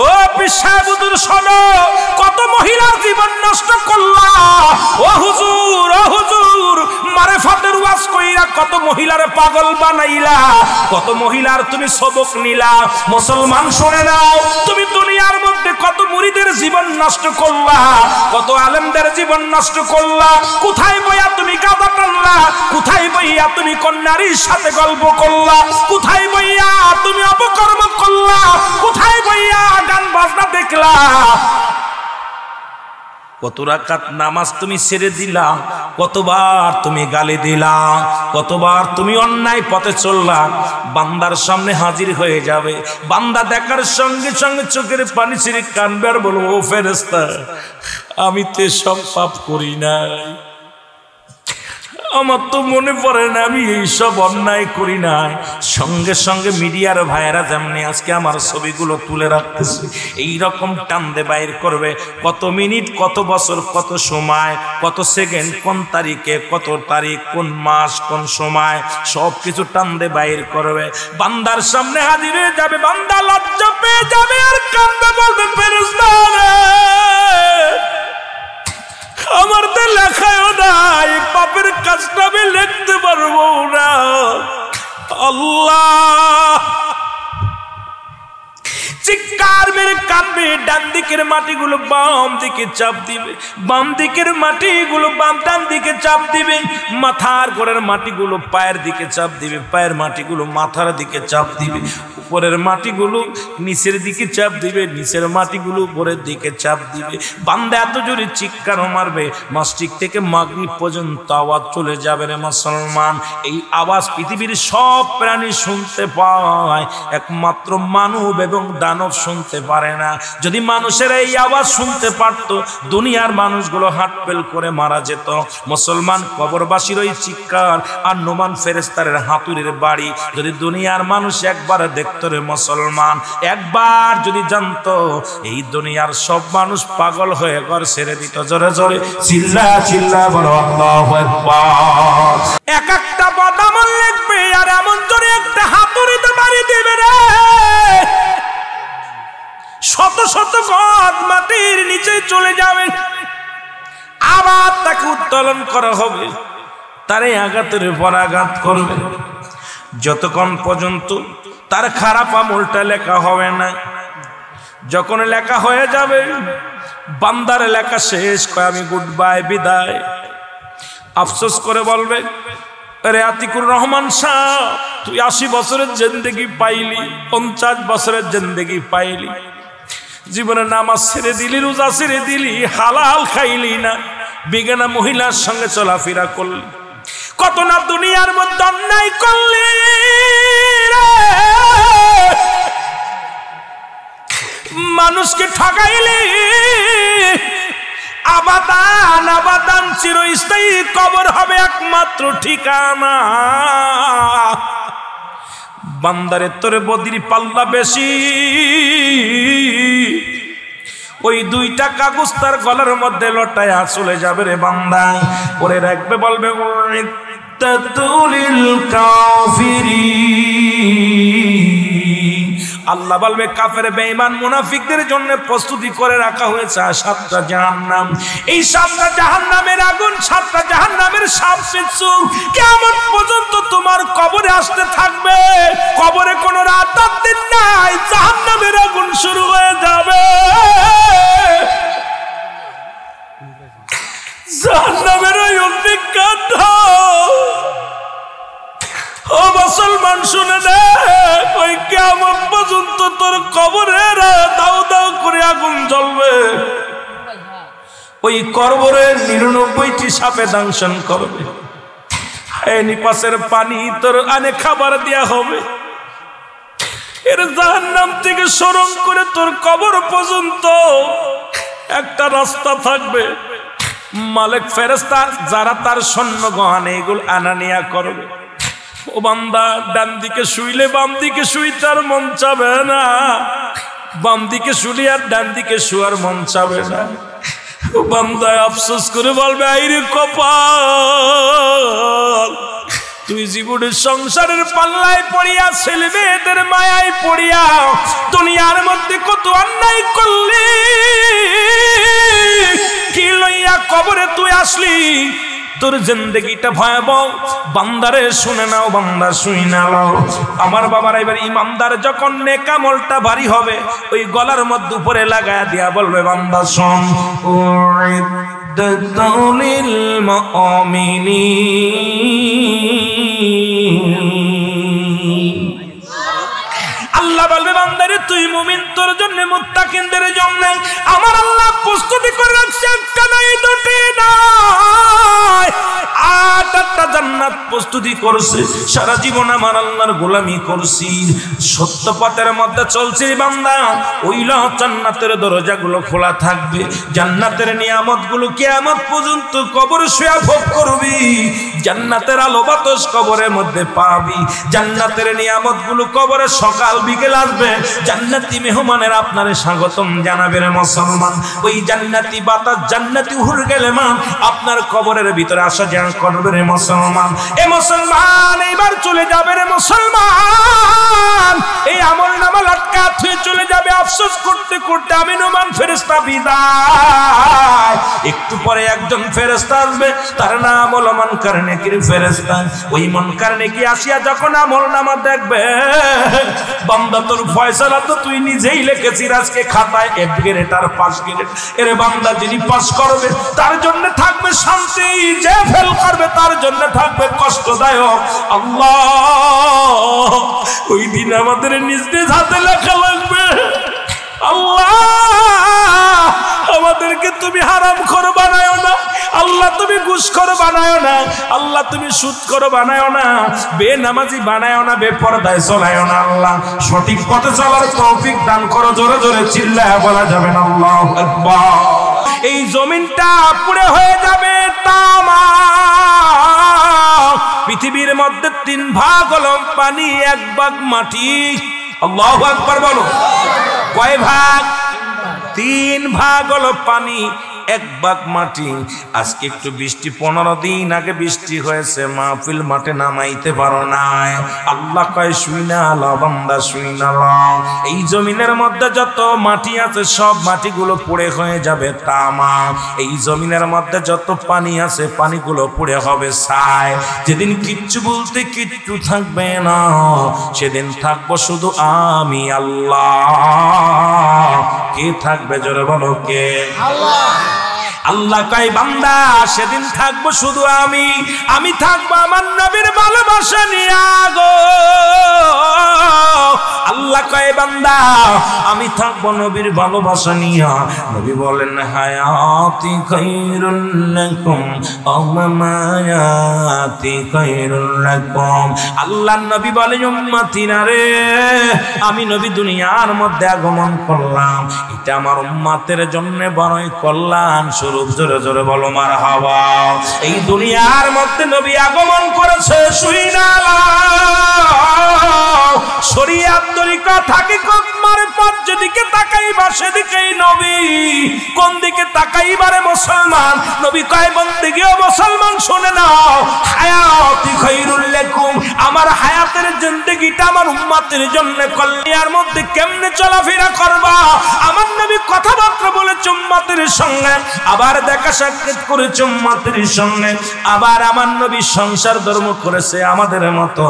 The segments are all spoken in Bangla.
ও পিসাবুদুর শোনো, কত মহিলার জীবন নষ্ট করলা। ও হুজুর মারেফাতের ওয়াজ কইরা কত মহিলার পাগল বানাইলা, কত মহিলার তুমি সবক নিলা। মুসলমান শুনে নাও, তুমি দুনিয়ার মধ্যে কত মুরিদের জীবন নষ্ট করলা, কত আলেমদের জীবন নষ্ট করলা। কোথায় বইয়া তুমি গাঁজা টানলা, কোথায় বইয়া তুমি কন্যারীর সাথে গল্প করলা, কোথায় বইয়া তুমি অপকর্ম করলা, কোথায় বইয়া গান বাজনা দেখলা। কত রাকাত নামাজ তুমি ছেড়ে দিলা, কতবার তুমি গালি দিলা, কতবার তুমি অন্যায় পথে চললা। বান্দার সামনে হাজির হয়ে যাবে, বান্দা দেখার সঙ্গে সঙ্গে চোখের পানি ছেড়ে কানবে আর বলবো, ও ফেরেশতা আমি তো সব পাপ করি নাই, আমার তো মনে পড়ে না আমি এইসব অন্যায় করি নাই। সঙ্গে সঙ্গে মিডিয়ার ভাইয়েরা যেমনি আজকে আমার ছবিগুলো তুলে রাখতেছে, এইরকম টান্দে বাইর করবে কত মিনিট, কত বছর, কত সময়, কত সেকেন্ড, কোন তারিখে, কত তারিখ, কোন মাস, কোন সময়, সব কিছু টান্দে বাইর করবে। বান্দার সামনে হাজির হয়ে যাবে, বান্দা লজ্জা পেয়ে যাবে আর কান্দে বলবে, ফেরেশতা আমার তো লেখাও নাই, পাপের কাজটা আমি লিখতে পারবো না। আল্লাহ চিৎকার মেরে কাঁদবে, ডান দিকের মাটিগুলো বাম দিকে চাপ দিবে, বাম দিকের মাটিগুলো ডান দিকে চাপ দিবে, মাথার ঘরের মাটিগুলো পায়ের দিকে চাপ দিবে, পায়ের মাটিগুলো মাথার দিকে চাপ দিবে, উপরের মাটিগুলো নিচের দিকে চাপ দিবে, নিচের মাটিগুলো উপরের দিকে চাপ দিবে। বান্দা এত জোরে চিৎকার মারবে, মাসটিক থেকে মাগরিব পর্যন্ত আওয়াজ চলে যাবে রে মুসলমান। এই আওয়াজ পৃথিবীর সব প্রাণী শুনতে পায়, একমাত্র মানব এবং দানব শুনতে পারে না। যদি মানুষের এই আওয়াজ শুনতে পারত, দুনিয়ার মানুষগুলো হাট ফেল করে মারা যেত। মুসলমান কবরবাসীর ওই চিৎকার আর নোমান ফেরেশতার হাতুড়ির বাড়ি যদি দুনিয়ার মানুষ একবার দেখত রে মুসলমান, একবার যদি জানতো, এই দুনিয়ার সব মানুষ পাগল হয়ে ঘর ছেড়ে দিত। জোরে জোরে চিল্লা চিল্লা বলো আল্লাহু আকবার। এক একটা বদামল লিখবে আর এমন জোরে একটা হাতুড়িতে বাড়ি দিবে রে, শত শত গজ মাটির নিচে চলে যাবে। আবার তাকে উত্তোলন করা হবে, তারে আঘাতের পর আঘাত করবে, যতক্ষণ পর্যন্ত তার খারাপ আমলটা লেখা হবে না। যখন লেখা হয়ে যাবে, বান্দার লেখা শেষ, কয় আমি গুড বাই, বিদায়। আফসোস করে বলবে, আরে আতিকুর রহমান শাহ তুই 80 বছরের জিন্দেগি পাইলি, 50 বছরের জিন্দেগি পাইলি, জীবনে নামাজ ছেড়ে দিলি, রোজা ছেড়ে দিলি, হালাল খাইলি না, বেগানা মহিলার সঙ্গে চলাফেরা করলি, কত না দুনিয়ার মধ্যে অন্যায় করলি, মানুষকে ঠকাইলি, আবাদান আবাদান চিরস্থায়ী কবর হবে একমাত্র ঠিকানা। বান্দারে তোরে বদির পাল্লা বেশি, ওই 2টা কাগজ তার গলার মধ্যে লটায় চলে যাবে রে বান্দা। ওরে রাখবে, বলবে আল্লাহ বলবে কাফের বেঈমান মুনাফিকদের জন্য প্রস্তুতি করে রাখা হয়েছে 7টা জাহান্নাম। এই 7টা জাহান্নামের আগুন, 7টা জাহান্নামের সাপ বিচ্ছু কিয়ামত পর্যন্ত তোমার কবরে আসতে থাকবে। কবরে কোনো রাত আর দিন নাই, জাহান্নামের আগুন শুরু হয়ে যাবে। জাহান্নামের ওই অগ্নিকাণ্ড, ও মুসলমান শুনে নে, ওই কিয়ামত পর্যন্ত তোর কবরে দাও দাও করে আগুন জ্বলবে। ওই কবরে 99টি সাপে দংশন করবে। নিপাসের পানি তোর আনে খাবার দেয়া হবে। এর জাহান্নাম থেকে সরং করে তোর কবর পর্যন্ত একটা রাস্তা থাকবে। মালিক ফেরেশতা যারা তার স্বর্ণ গহনা এগুলো আনানিয়া করবে। ও বান্দা, ডান দিকে শুইলে বাম দিকে শুইতে আর মন চাবে না, বাম দিকে শুলে আর ডান দিকে শুয়ার মন চাবে না। ও বান্দা আফসোস করে বলবে, আইরে কপাল, তুই জীবনের সংসারের পাল্লায় পড়িয়া ছেলে মেয়েদের মায়ায় পড়িয়া দুনিয়ার মধ্যে কত অন্যায় করলি, কি লইয়া কবরে তুই আসলি? তোর জিন্দেগিটা ভয়াবহ। বান্দারে শুনে নাও, বান্দা শুই নাও। আমার বাবার এবার ইমানদার যখন নেক আমলটা ভারী হবে, ওই গলার মধ্যে উপরে লাগায়া দিয়া বলবে, বান্দা শোন, উইদ্দাতুল মুমিনিন। আল্লাহ বলবে, বান্দারে তুই মুমিন, তোর জন্য মুত্তাকিনদের জন্য আমার আল্লাহ প্রস্তুতি করে রাখছে। একটা নাই, দুটি নয়, 8টা জান্নাত প্রস্তুতি করছে। সারা জীবন আমার আল্লাহর গোলামি করছি, সত্য পথের মধ্যে চলছি বান্দা, ওইল জান্নাতের দরজাগুলো খোলা থাকবে। জান্নাতের নিয়ামতগুলো কিয়ামত পর্যন্ত কবরে শুয়ে ভোগ করবি। জান্নাতের আলো বাতাস কবরের মধ্যে পাবি। জান্নাতের নিয়ামতগুলো কবরে সকাল বিকেল আসবে। জান্নাতি মেহমানের আপনারে স্বাগতম জানাবে রে মুসলমান। ওই জান্নাতি বাতাস, জান্নাতি হুর গেলে মান আপনার কবরের ভিতরে আসা যাওয়া করবে রে মুসলমান। এ মুসলমান এবার চলে যাবে রে মুসলমান, এই আমল নামা লটকা থুয়ে চলে যাবে। আফসোস করতে করতে আমিনুমান ফেরেশতা বিদায়। একটু পরে একজন ফেরেশতা আসবে, তার নাম হলো মুনকার নেকির ফেরেশতা। ওই মুনকার নেকি আসিয়া যখন আমল নামা দেখবে, বান্দা তোর ফয়সালা তো তুই নিজেই লিখেছিস আজকে খাতায়, 1 গ্রেড আর 5 গ্রেড। এর বান্দা যিনি পাস করবে তার জন্য থাকবে শান্তি, যে ফেল করবে তার জন্য থাকবে কষ্টদায়ক। আল্লাহ ওই দিন আমাদের নিজ নিজ হাতে লেখা লাগবে। আল্লাহ আমাদেরকে তুমি হারামখোর বানায়ো না, আল্লাহ তুমি ঘুষখোর বানায়ো না, আল্লাহ তুমি সুদখোর বানায়ো না, বেনামাজি বানায়ো না, বেপরদায় চলায়ো না। আল্লাহ সঠিক পথে চলার তৌফিক দান করো। জোরে জোরে চিল্লায় বলা যাবে না আল্লাহু আকবার। এই জমিনটা পুড়ে হয়ে যাবে তামা। পৃথিবীর মধ্যে 3 ভাগ হলো পানি, 1 ভাগ মাটি। আল্লাহু আকবার বলো। কয় ভাগ? 3 ভাগ হলো পানি, 1 ভাগ মাটি। আজকে একটু বৃষ্টি, 15 দিন আগে বৃষ্টি হয়েছে, মাহফিল মাঠে নামাইতে পারো নাই। আল্লাহ কয় শুই না ল বান্দা, শুই না ল। এই জমিনের মধ্যে যত মাটি আছে সব মাটিগুলো পুড়ে হয়ে যাবে তামা। এই জমিনের মধ্যে যত পানি আছে পানিগুলো পুড়ে হবে ছাই। যেদিন কিচ্ছু বলতে কিচ্ছু থাকবে না, সেদিন থাকবো শুধু আমি আল্লাহ। কে থাকবে জোরে বলো কে? আল্লাহ। আল্লাহ কয় বান্দা সেদিন থাকবো শুধু আমি থাকবো আমার নবীর ভালোবাসা নিয়ে গো। আল্লাহ কয় বান্দা আমি থাকবো নবীর ভালোবাসা নিয়ে। নবী বলেন হায়াতি খায়রুল লাকুম ওয়া মামায়াতি খায়রুল লাকুম। আল্লাহর নবী বলেন উম্মতিরা রে, আমি নবী দুনিয়ার মধ্যে আগমন করলাম, এটা আমার উম্মতের জন্য বড়ই কল্যাণ স্বরূপ। জোরে জোরে বলো মারহাবা। এই দুনিয়ার মধ্যে নবী আগমন করেছে, শুই না শরিয়াত তরিকা থাকে কোমার পথ, যেদিকে তাকাইবা সেদিকেই নবী। কোন দিকে তাকাইবারে মুসলমান? নবী কয় বন্দেগী ও মুসলমান শুনে নাও, হায়াতি খায়রুল লাকুম, আমার হায়াতের জিন্দেগিটা আমার উম্মতের জন্য কল্যাণের মধ্যে কেমনে চলাফেরা করবা। আমার নবী কথাবার্তা বলেছে উম্মতের সঙ্গে, আবার দেখা সাক্ষাৎ করেছে উম্মতের সঙ্গে, আবার আমার নবী সংসার ধর্ম করেছে আমাদের মতো।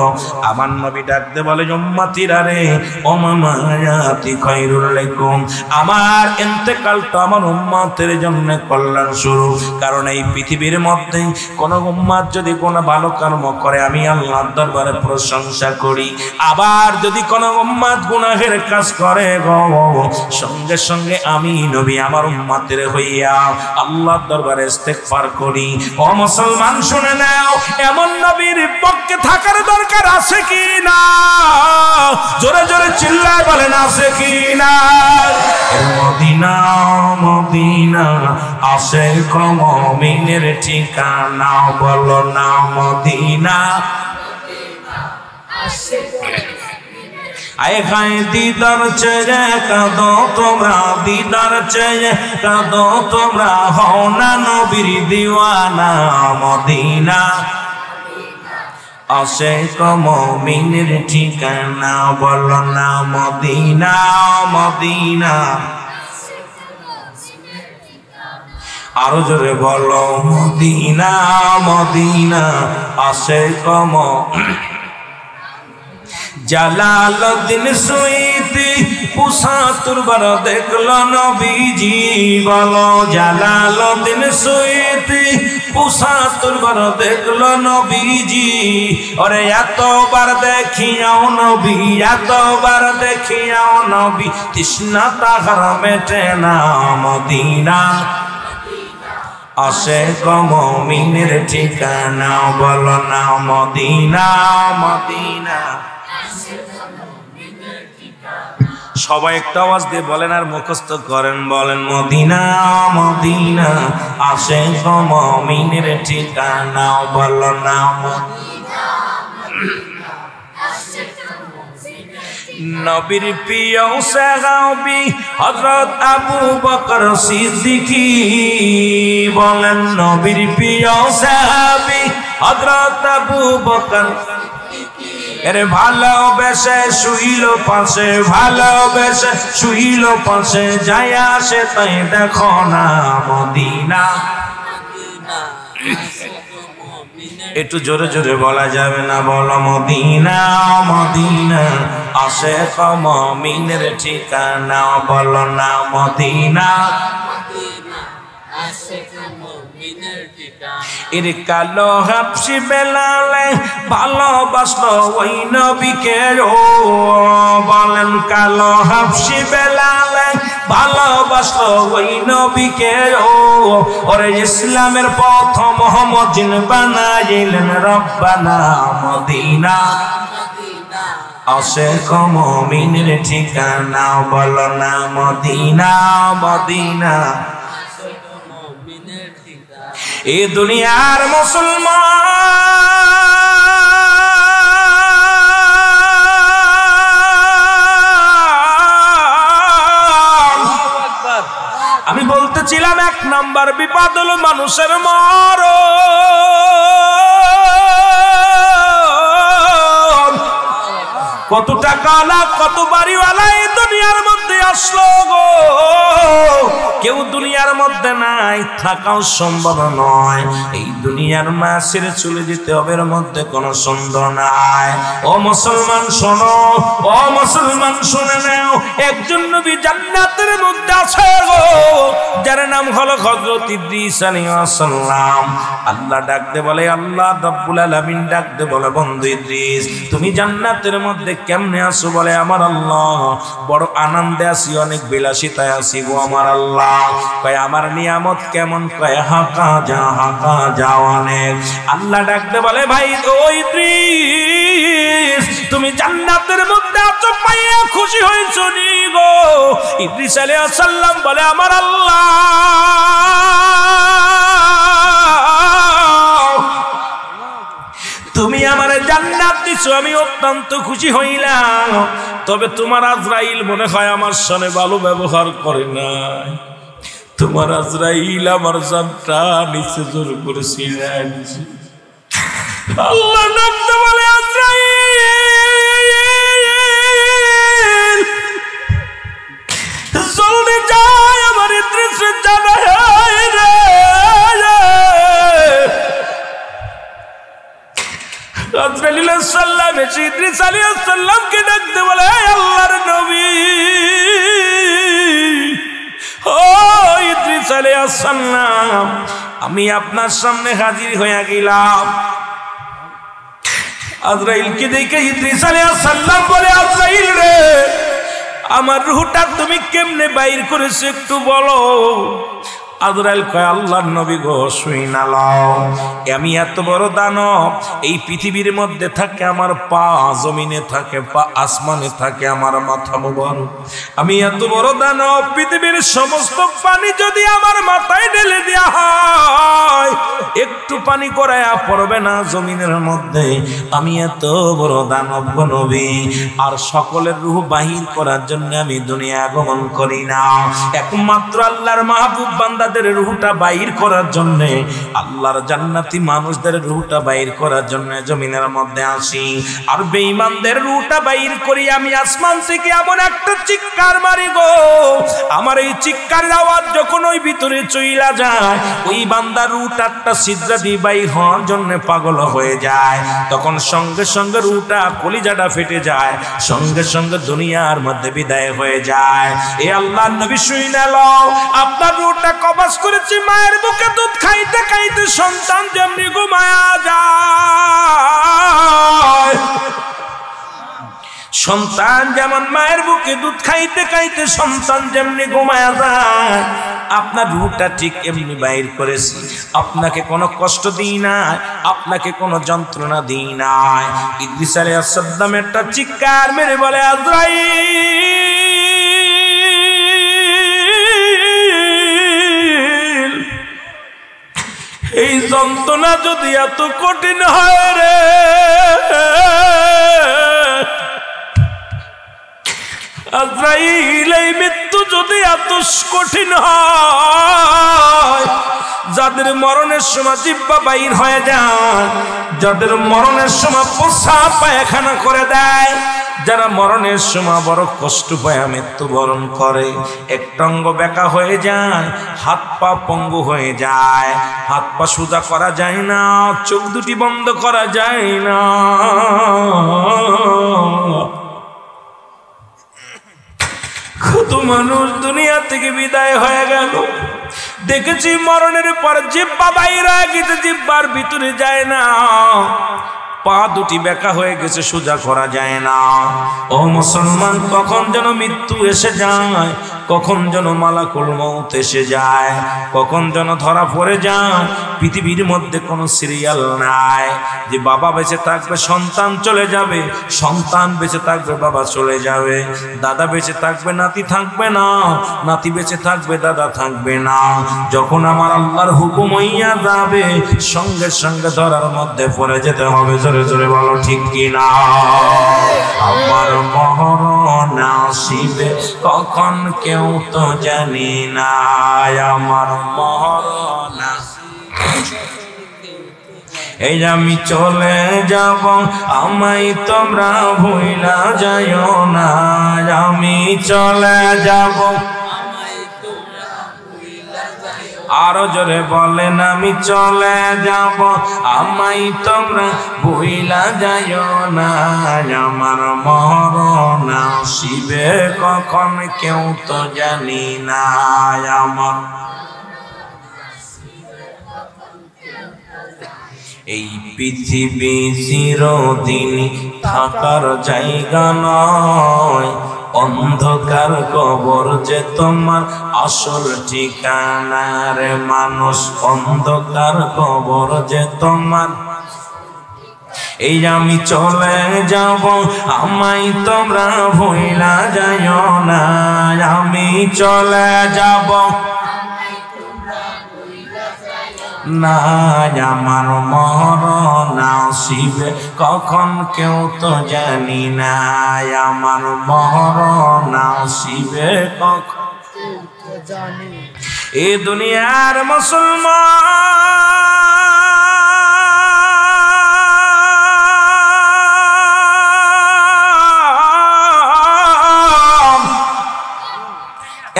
আমার নবী ডাকতে বলে উম্মতিরা রে, ও মামায়াতি খায়রুল লাকুম, আমার ইন্তেকালটা আমার উম্মতের জন্য কল্যাণ স্বরূপ। কারণ এই পৃথিবীর মধ্যে কোন উম্মত যদি কোনো ভালো কর্ম করে আমি আল্লাহর দরবারে প্রশংসা করি, আবার যদি কোন উম্মত গুনাহের কাজ করে গো, সঙ্গে সঙ্গে আমি নবী আমার উম্মতের হইয়া আল্লাহর দরবারে ইস্তেগফার করি। ও মুসলমান শুনে নাও, এমন নবীর পক্ষে থাকার দরকার আছে কি না? জোরে জোরে চিল্লায় বলেন আছে কি না? মদিনা মদিনা আশিক মুমিনের ঠিকানা, বলো না মদিনা আয় গায়ে দিদার চেয়ে কাঁদো তোমরা, দিদার চেয়ে কাঁদো তোমরা, হও না নবীর দিওয়ানা। মদিনা আশিক মুমিনের ঠিকানা বলো না মদিনা মদিনা আরো জোরে বলো মদিনা মদিনা আশিক জালালউদ্দিন সুয়ুতি ৭৫ বার দেখলো নবীজি বলো জালালউদ্দিন সুয়ুতি ৭৫ বার দেখলো নবীজি ওরে এতবার দেখিয়াও নবী এতবার দেখিয়াও নবী তৃষ্ণা তাহার মেটে না মদিনা আশিক মুমিনের ঠিকানা বলো না মদিনা মদিনা সবাই একটা আওয়াজ দিয়ে বলেন আর মুখস্থ করেন বলেন মদিনা মদিনা আশিক মুমিনের ঠিকানা বলো না নবীর প্রিয় সাহাবী হযরত আবু বকর সিদ্দিক বলেন নবীর প্রিয় সাহাবী হযরত আবু বকর এর ভালোবেসে শুইল পাশে ভালোবেসে শুইল পাশে যায় আসে তাই দেখো না মদিনা একটু জোরে জোরে বলা যাবে না বলো মদিনা মদিনা আশিক মুমিনের ঠিকানা বলো না মদিনা এর কালো হাবশি বেলালে ভালোবাসলো ওই নবীকে বলেন কালো হাবশি বেলালে ভালোবাসলো ওই নবীকে ওরে ইসলামের প্রথম মোহাম্মদ জিন বানাইলেন রব্বানা মদিনা আশিক মুমিনের ঠিকানা বলো না মদিনা মদিনা এই দুনিয়ার মুসলমান আমি বলতেছিলাম ১ নাম্বার বিপদ হলো মানুষের মরণ কত টাকা না কত বাড়িওয়ালা এই দুনিয়ার মধ্যে আসলো গো কেউ দুনিয়ার মধ্যে নাই থাকাও সম্ভব নয় এই দুনিয়ার মাসের চলে যেতে হবে এর মধ্যে কোনো সুন্দর নাই ও মুসলমান শোনো ও মুসলমান শুনে নাও একজন নবী জান্নাতের মধ্যে আছে গো যার নাম হলো হযরত ইদ্রিস আলাইহিস সালাম আল্লাহ ডাকতে বলে আল্লাহ রাব্বুল আলামিন ডাকতে বলে বন্ধু ইদ্রিস তুমি জান্নাতের মধ্যে কেমনে আছো বলে আমার আল্লাহ বড় আনন্দে আছি অনেক বিলাসিতায় আছি গো আমার আল্লাহ কয় আমার নিয়ামত কেমন কয় হাকা যা অনেক আল্লাহ ডাকতে বলে ভাই ও ইদ্রিস তুমি জান্নাতের মধ্যে আছো পাইয়া খুশি হইছো নি গো ইদ্রিস আলাইহিস সালাম বলে আমার আল্লাহ তুমি আমারে জান্নাত দিছো আমি অত্যন্ত খুশি হইলাম তবে তোমার আজরাইল মনে হয় আমার সাথে ভালো ব্যবহার করে নাই তোমার আজরাইল আমার জানটা নিচে জোর করে ছিঁড়ে দিছে আল্লাহ ডাকতে বলে আজরাইল জলদি যায় আমার ইদ্রিস জানায় রে আজরাইল আলাইহিস সালাম ইদ্রিস আলাইহিস সালামকে ডাকতে বলে আল্লাহর নবী ও ইদ্রিস আলাইহিস সালাম আমি আপনার সামনে হাজির হয়ে গেলাম আজরাইলকে দেখে ইদ্রিস আলাইহিস সালাম বলে আজরাইল রে আমার রূহটা তুমি কেমনে বাইর করেছো একটু বলো আজরাইল কয় আল্লাহর নবী গো শুইনা লও আমি এত বড় দানব এই পৃথিবীর মধ্যে থাকে আমার পা জমিনে থাকে পা আসমানে থাকে আমার মাথা মোবারক আমি এত বড় দানব পৃথিবীর সমস্ত পানি যদি আমার মাথায় ঢেলে দেয়া হয় একটু পানি করায়া পড়বে না জমিনের মধ্যে আমি এত বড় দানব গো নবী আর সকলের রূহ বাহির করার জন্য আমি দুনিয়া আগমন করি না একমাত্র আল্লাহর মাহবুব বান্দা বান্দাদের রূহটা বাইর করার জন্য, আল্লাহর জান্নাতি মানুষদের রূহটা বাইর করার জন্য জমিনের মধ্যে আসি। আর বেঈমানদের রূহটা বাইর করি আমি আসমান থেকে এমন একটা চিৎকার মারি গো, আমার এই চিৎকারের আওয়াজ যখন ওই ভিতরে চইলা যায়, ওই বান্দার রূহটা একটা ছিদ্রা দিয়ে বাইর হওয়ার জন্য পাগল হয়ে যায়। তখন সঙ্গে সঙ্গে রূহটা কলিজাটা ফেটে যায়, সঙ্গে সঙ্গে দুনিয়ার মধ্যে বিদায় হয়ে যায়। এ আল্লাহর নবী শুইনা লও, আপনার রূহটা কবজ করেছি মায়ের বুকে দুধ খাইতে খাইতে সন্তান যেমনি ঘুমায়া যায়, সন্তান যেমন মায়ের বুকে দুধ খাইতে খাইতে সন্তান যেমনি ঘুমায়া যায়, আপনার রূহটা ঠিক এমনি বাইর করেছি। আপনাকে কোনো কষ্ট দিই নাই, আপনাকে কোনো যন্ত্রণা দিই নাই। ইদ্রিস আলাইহিস সালাম একটা চিৎকার মেরে বলে, আজরাইল, এই যন্ত্রণা যদি এত কঠিন হয় রে, আজরাইল এই মৃত্যু যদি এত কঠিন হয়, যাদের মরণের সময় জিহ্বা বাইর হয়ে যায়, যাদের মরণের সময় প্রস্রাব পায়খানা করে দেয়, যারা মরণের সময় বড় কষ্ট পায় মৃত্যুবরণ করে, একটা অঙ্গ বেঁকা হয়ে যায়, হাত পা পঙ্গু হয়ে যায়, হাত পা সোজা করা যায় না, চোখ দুটি বন্ধ করা যায় না, কত মানুষ দুনিয়া থেকে বিদায় হয়ে গেল। দেখেছি মরণের পর জিহ্বা বাইরে গেছে, জিহ্বার ভিতরে যায় না, পা দুটি বেঁকা হয়ে গেছে, সোজা করা যায় না। ও মুসলমান, কখন যেন মৃত্যু এসে যায়, কখন যেন মালাকুল মউত এসে যায়, কখন যেন ধরা পড়ে যায়। পৃথিবীর মধ্যে কোনো সিরিয়াল নাই যে বাবা বেঁচে থাকবে সন্তান চলে যাবে, সন্তান বেঁচে থাকবে বাবা চলে যাবে, দাদা বেঁচে থাকবে নাতি থাকবে না, নাতি বেঁচে থাকবে দাদা থাকবে না। যখন আমার আল্লাহর হুকুম হইয়া যাবে, সঙ্গে সঙ্গে ধরার মধ্যে পড়ে যেতে হবে। জোরে জোরে বলো ঠিক কিনা? আমার মরণ আসিবে কখন কেউ তো জানি না, আমার মরণ এই আমি চলে যাব, আমায় তোমরা ভুইলা যাইও না, আমি চলে যাব। আরো জোরে বলেন, আমি চলে যাব, আমায় তোমরা ভুইলা যাইও না, আমার মরণ আসিবে কখন কেউ তো জানি না, আমার এই পৃথিবী চিরদিন থাকার জায়গা নয়, অন্ধকার কবর যে তোমার আসল ঠিকানা রে মানুষ, অন্ধকার কবর যে তোমার। এই আমি চলে যাব, আমায় তোমরা ভুইলা যাইও না, আমি চলে যাব না, আমার মরণ আসিবে কখন কেউ তো জানি না, আমার মরণ আসিবে কখন জানি। এ দুনিয়ার মুসলমান,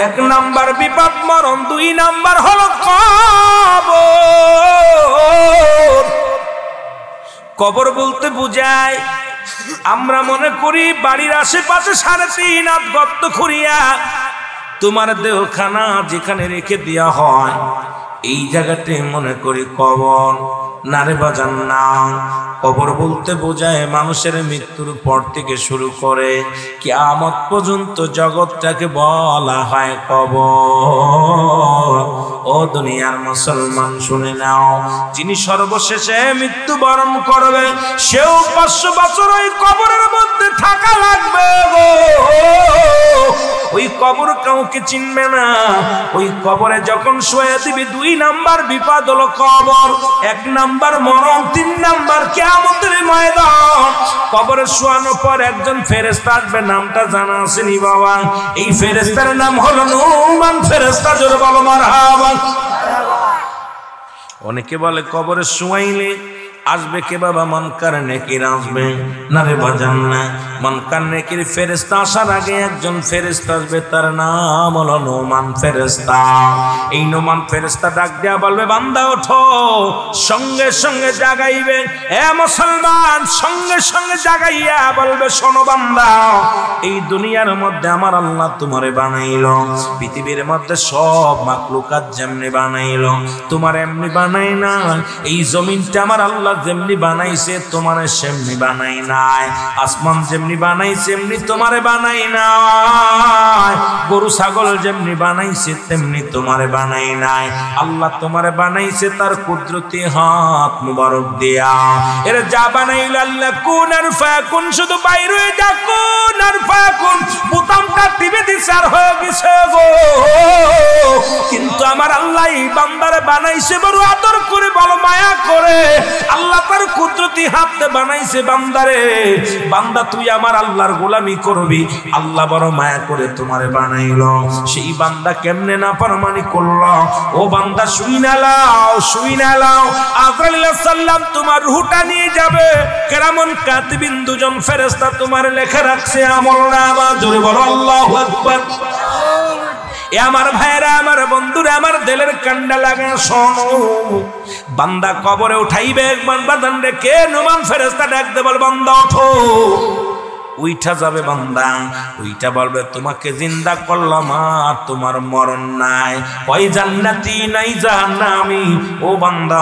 এক নাম্বার বিপদ মরণ, দুই নাম্বার হলো কবর। কবর বলতে বুঝায়, আমরা মনে করি বাড়ির আশেপাশে 3.5 হাত গর্ত খুঁড়িয়া তোমার দেহখানা যেখানে রেখে দেওয়া হয়, এই জায়গাতে মনে করি কবর। নারে বাজান না, কবর বলতে বোঝায় মানুষের মৃত্যুর পর থেকে শুরু করে কিয়ামত পর্যন্ত জগৎটাকে বলা হয় কবর। ও দুনিয়ার মুসলমান শুনে নাও, যিনি সর্বশেষে মৃত্যুবরণ করবে সেও 500 বছর ওই কবরের মধ্যে থাকা লাগবে গো। ওই কবর কাউকে চিনবে না। ওই কবরে যখন শুয়ে দিবি 2 নাম্বার বিপদ হলো কবর, 1 নাম্বার মরণ, 3 নাম্বার কিয়ামতের ময়দান। কবরে শোয়ানোর পর একজন ফেরেশতা আসবে, নামটা জানা আসেনি বাবা? এই ফেরেশতার নাম হলো নুমান ফেরেশতা। জোরে বলো মারহাবা। অনেকে বলে কবরে শুয়াইলে আসবে কে বাবা? মুনকার নেকির আসবে না রে বাজান না। মুনকার নেকির ফেরেশতা আসার আগে একজন ফেরেশতা আসবে, তার নাম হলো নুমান ফেরেশতা। এই নুমান ফেরেশতা ডাক দেয়া বলবে, বান্দা ওঠো। সঙ্গে সঙ্গে জাগাইবে, এ মুসলমান, সঙ্গে সঙ্গে জাগাইয়া বলবে, শোনো বান্দা, এই দুনিয়ার মধ্যে আমার আল্লাহ তোমারে বানাইলো। পৃথিবীর মধ্যে সব মাখলুকাত যেমনি বানাইলো, তোমার এমনি বানাই না। এই জমিনটা আমার আল্লাহ যেমনি বানাইছে তোমারে সেমনি বানাই নাই। আসমান যেমনি বানাইছে এমনি তোমারে বানাই নাই। গরু ছাগল যেমনি বানাইছে তেমনি তোমারে বানাই নাই। আল্লাহ তোমারে বানাইছে তার কুদরতি হাত মুবারক দিয়া। এর যা বানাইল আল্লাহ কুন আর ফায়াকুন, শুধু বাইরে হয়ে যা কুন আর ফায়াকুন বোতামটা টিপে দিছে আর হয়ে গেছে গো। কিন্তু আমার আল্লাহ এই বান্দারে বানাইছে বড় আদর করে, বড় মায়া করে। আল্লাহ তার কুদরতি হাতে বানাইছে বান্দারে। বান্দা তুই আমার আল্লাহর গোলামি করবি, আল্লাহ বড় মায়া করে তোমারে বানাইলো। সেই বান্দা কেমনে না পারমানি করলো? ও বান্দা শুই না লাও, শুই না লাও। আজরাইল আলাইহিস সালাম তোমার রূহটা নিয়ে যাবে। কেরামন কাতিবিন 2 জন ফেরেশতা তোমার লেখা রাখছে আমলনামা। জোরে বলো আল্লাহু আকবার। এ আমার ভাইরা, আমার বন্ধুরা, আমার দিলের কান্ডা লাগা শোনো। বান্দা কবরে উঠাইবে একবার বাদান রেখে নুমান ফেরেশতা ডাক দে, বল বান্দা ওঠো। উইঠা যাবে বান্দা, উইঠা বলবে তোমাকে জিন্দা করলাম আর তোমার মরণ নাই। ওই জান্নাতি নাই জাহান্নামী। ও বান্দা,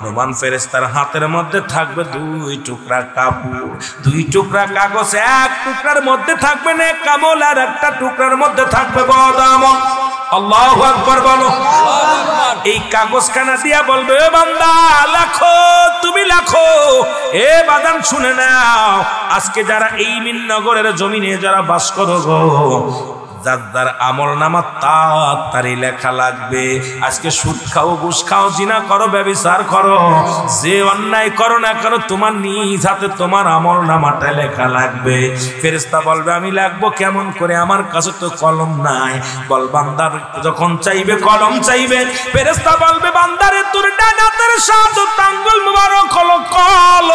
নুমান ফেরেশতার হাতের মধ্যে থাকবে 2 টুকরা কাপড়, 2 টুকরা কাগজ। 1 টুকরার মধ্যে থাকবে নেক আমল আর 1টা টুকরার মধ্যে থাকবে বদ আমল। আল্লাহু আকবার বলো। এই কাগজখানা দিয়া বলবে, এ বান্দা লাখো, তুমি লাখো। এ বাদান শুনে নাও, আজকে যারা এই মিননগরের জমিনে যারা বাস করো গো, যার আমল নামা তাড়াতাড়ি লেখা লাগবে। আজকে সুদ খাও, ঘুষ খাও, জিনা করো, ব্যভিচার করো, যে অন্যায় করো না কেন তোমার নিজ হাতে তোমার আমল নামাটা লেখা লাগবে। ফেরেশতা বলবে, আমি লাগবো কেমন করে? আমার কাছে তো কলম নাই। বল বান্দার যখন চাইবে কলম চাইবে, ফেরেশতা বলবে, বান্দারে তোর ডান হাতের 7 আঙ্গুল মুবারক হলো কলম।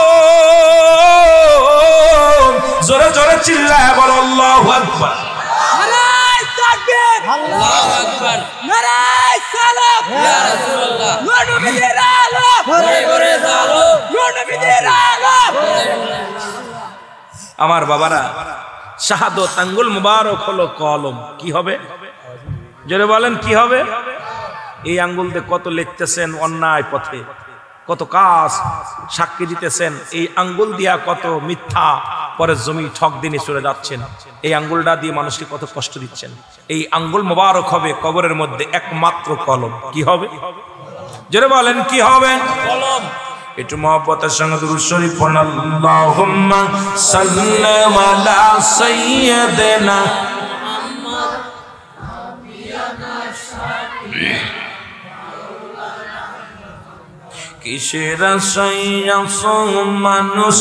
জোরে জোরে চিল্লায় বল আল্লাহু আকবার। আল্লাহু আকবার। নারায়ে সালাম ইয়া রাসূলুল্লাহ। নবীর আলো ঘরে ঘরে আলো, নবীর আলো। আমার বাবারা, শাহাদত আঙ্গুল মুবারক হলো কলম। কি হবে? জোরে বলেন কি হবে? এই আঙ্গুল দিয়ে কত লিখতেছেন অন্যায় পথে, কত কাজ সাক্ষী দিতেছেন। এই আঙ্গুল দিয়া কত মিথ্যা পরে জমি ঠক দিনে চলে যাচ্ছেন। এই আঙ্গুলটা দিয়ে মানুষকে কত কষ্ট দিচ্ছেন। এই আঙ্গুল মোবারক হবে কবরের মধ্যে একমাত্র কলম। কি হবে? জোরে বলেন কি হবে? কলম। একটু মহব্বতের সঙ্গে দুরূদ শরীফ পড়ুন। আল্লাহুম্মা সাল্লি আলা সাইয়্যিদিনা কিসের আশায় আছো মানুষ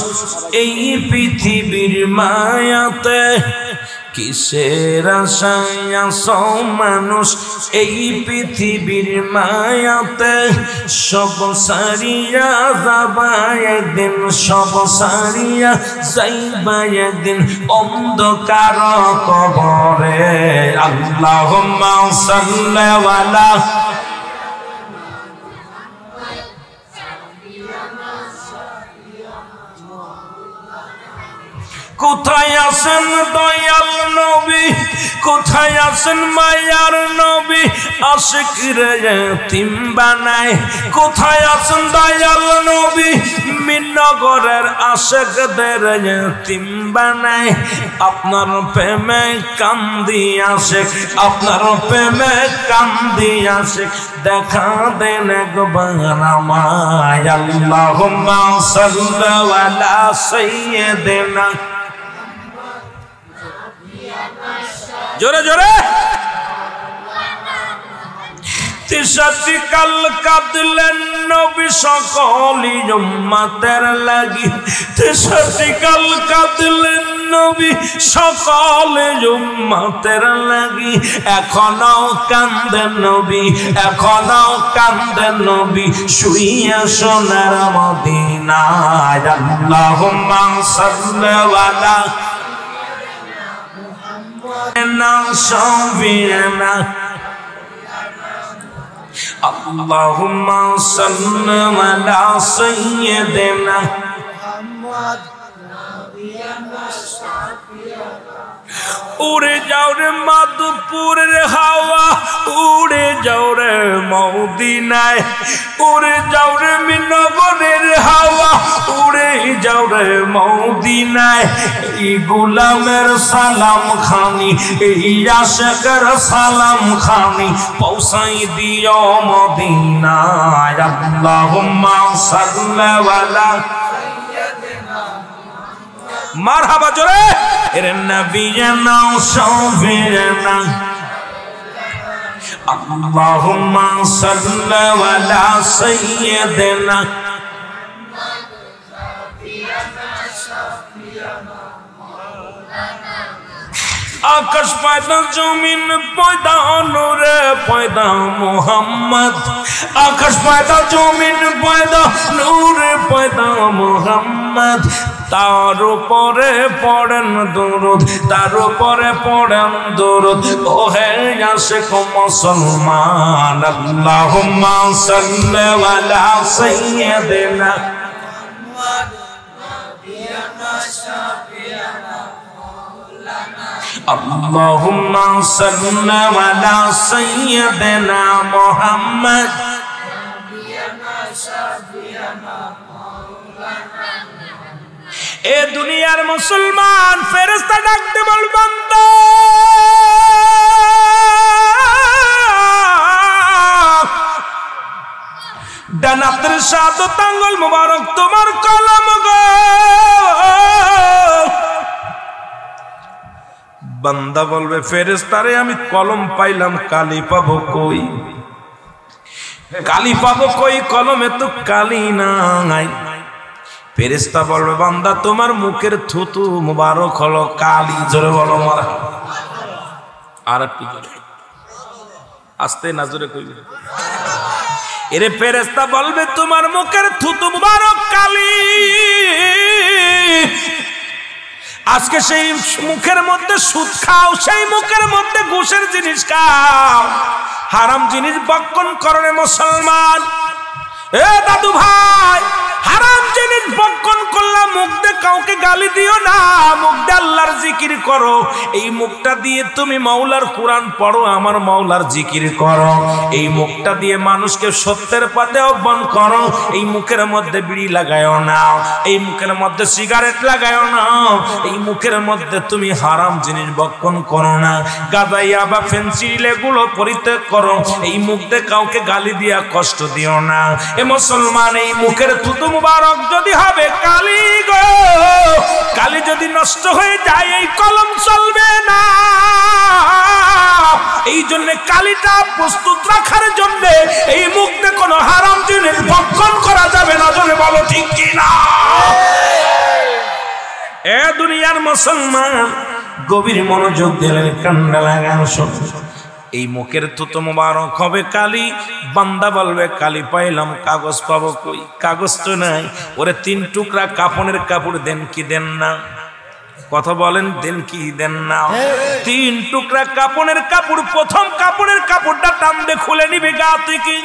এই পৃথিবীর মায়াতে, কিসের আশায় আছো মানুষ এই পৃথিবীর মায়াতে। সব সারিয়া যাবা একদিন, সব সারিয়া যাইবা একদিন অন্ধকার কবরে। আল্লাহুম্মা সাল্লি আলা কোথায় আছেন দয়াল নবী, কোথায় আছেন মায়ার নবী, আশিকরে ইতিম বানায়। কোথায় আছেন দয়াল নবী, মিননগরের আশিকদের ইতিম বানায়। আপনার প্রেমে কান্দি আশিক, আপনার প্রেমে কান্দি আশিক, দেখা দেন একবার আমায়। আল্লাহুম্মা সাল্লি আলা সাইয়্যিদিনা জোরে জোরে। তিসাতি কাল কাঁদলেন নবী সকলি উম্মতের লাগি, তিসাতি কাল কাঁদলেন নবী সকলে উম্মতের লাগি, এখনো কান্দেন নবী, এখনো কান্দেন নবী শুইয়া সোনার মদিনায়। আল্লাহুম্মা সাল্লি আলা মুহাম্মাদিন শাফি'না, আল্লাহুম্মা সাল্লি আলা সাইয়্যিদিনা মুহাম্মদ নবিয়ানা শাফি'না। উড়ে যাও রে মাদপুরের হাওয়া, উড়ে যাও রে মদিনায়, উড়ে যাও রে মিনগরের হাওয়া, উড়ে যাও রে মদিনায়। এই গোলামের সালাম খানি, এই আশিকের সালাম খানি পৌঁছাই দিও মদিনায়। আল্লাহুম্মা সাল্লি আলা মারহাবা জোরে। এর নবিয়ানা শাফি'না, আল্লাহুম্মা সাল্লি আলা সাইয়্যিদিনা। আকাশ পয়দা জমিন পয়দা নূরে পয়দা মুহাম্মদ, আকাশ পয়দা জমিন পয়দা নূরে পয়দা মুহাম্মদ। তার উপরে পড়েন দরুদ, তার উপরে পড়েন দরুদ ও হে আশিক মুসলমান। আল্লাহুম্মা সাল্লি আলা সাইয়্যিদিনা মুহাম্মদ নবিয়ানা শাফি'না মাওলানা, আল্লাহুম্মা সাল্লি আলা সাইয়্যিদিনা মুহাম্মদ নবিয়ানা শাফি'না মাওলানা। এ দুনিয়ার মুসলমান ফেরেশতা ডাকতে বল বান্দা, ডানাতের শাহাদত আঙ্গুল মুবারক তোমার কলম গো। বান্দা বলবে ফেরেশতারে আমি কলম পাইলাম, কালি পাবো কই, কালি পাবো কই, কলমে তো কালি নাই। ফেরেশতা বলবে বান্দা তোমার মুখের থুতু মুবারক হলো কালি। জোরে বলো মারা। আর একটু জোরে, আস্তে না জোরে কইবে। এরে ফেরেশতা বলবে তোমার মুখের থুতু মুবারক কালি। আজকে সেই মুখের মধ্যে সুদ খাও, সেই মুখের মধ্যে ঘুষের জিনিস খাও, হারাম জিনিস ভক্ষণ করো রে মুসলমান। এ দাদু ভাই, হারাম জিনিস ভক্ষণ করলাম, মুখ দিয়ে কাউকে গালি দিও না, মুখ দিয়ে আল্লাহর জিকির করো। এই মুখটা দিয়ে তুমি মাওলার কোরআন পড়ো, আমার মাওলার জিকির করো। এই মুখটা দিয়ে মানুষকে সত্যের পথে আহ্বান করো। এই মুখের মধ্যে বিড়ি লাগায়ও না, এই মুখের মধ্যে সিগারেট লাগায়ও না, এই মুখের মধ্যে তুমি হারাম জিনিস ভক্ষণ করো না, গাঁজা বা ফেন্সিডিল এগুলো পরিত্যাগ করো। এই মুখ দিয়ে কাউকে গালি দিয়া কষ্ট দিও না। এ মুসলমান, এই মুখের থুতু মুবারক যদি হবে কালি গো, কালি যদি নষ্ট হয়ে যায় এই কলম চলবে না। এই জন্য কালিটা প্রস্তুত রাখার জন্য এই মুখে কোনো হারাম জিনিস ভক্ষণ করা যাবে না। জোরে বলো ঠিক কি না? এ দুনিয়ার মুসলমান গভীর মনোযোগ দিলে কান্না লাগানো শোন। এই মুখের থুতু মুবারক হবে কালি। বান্দা বলবে কালি পাইলাম, কাগজ পাবো কই? কাগজ তো নাই। ওরে 3 টুকরা কাপনের কাপড় দেন কি দেন না? কথা বলেন, দেন কি দেন না? 3 টুকরা কাপনের কাপড়, প্রথম কাপড়ের কাপড়টা টানবে, খুলে নিবে গা থেকে,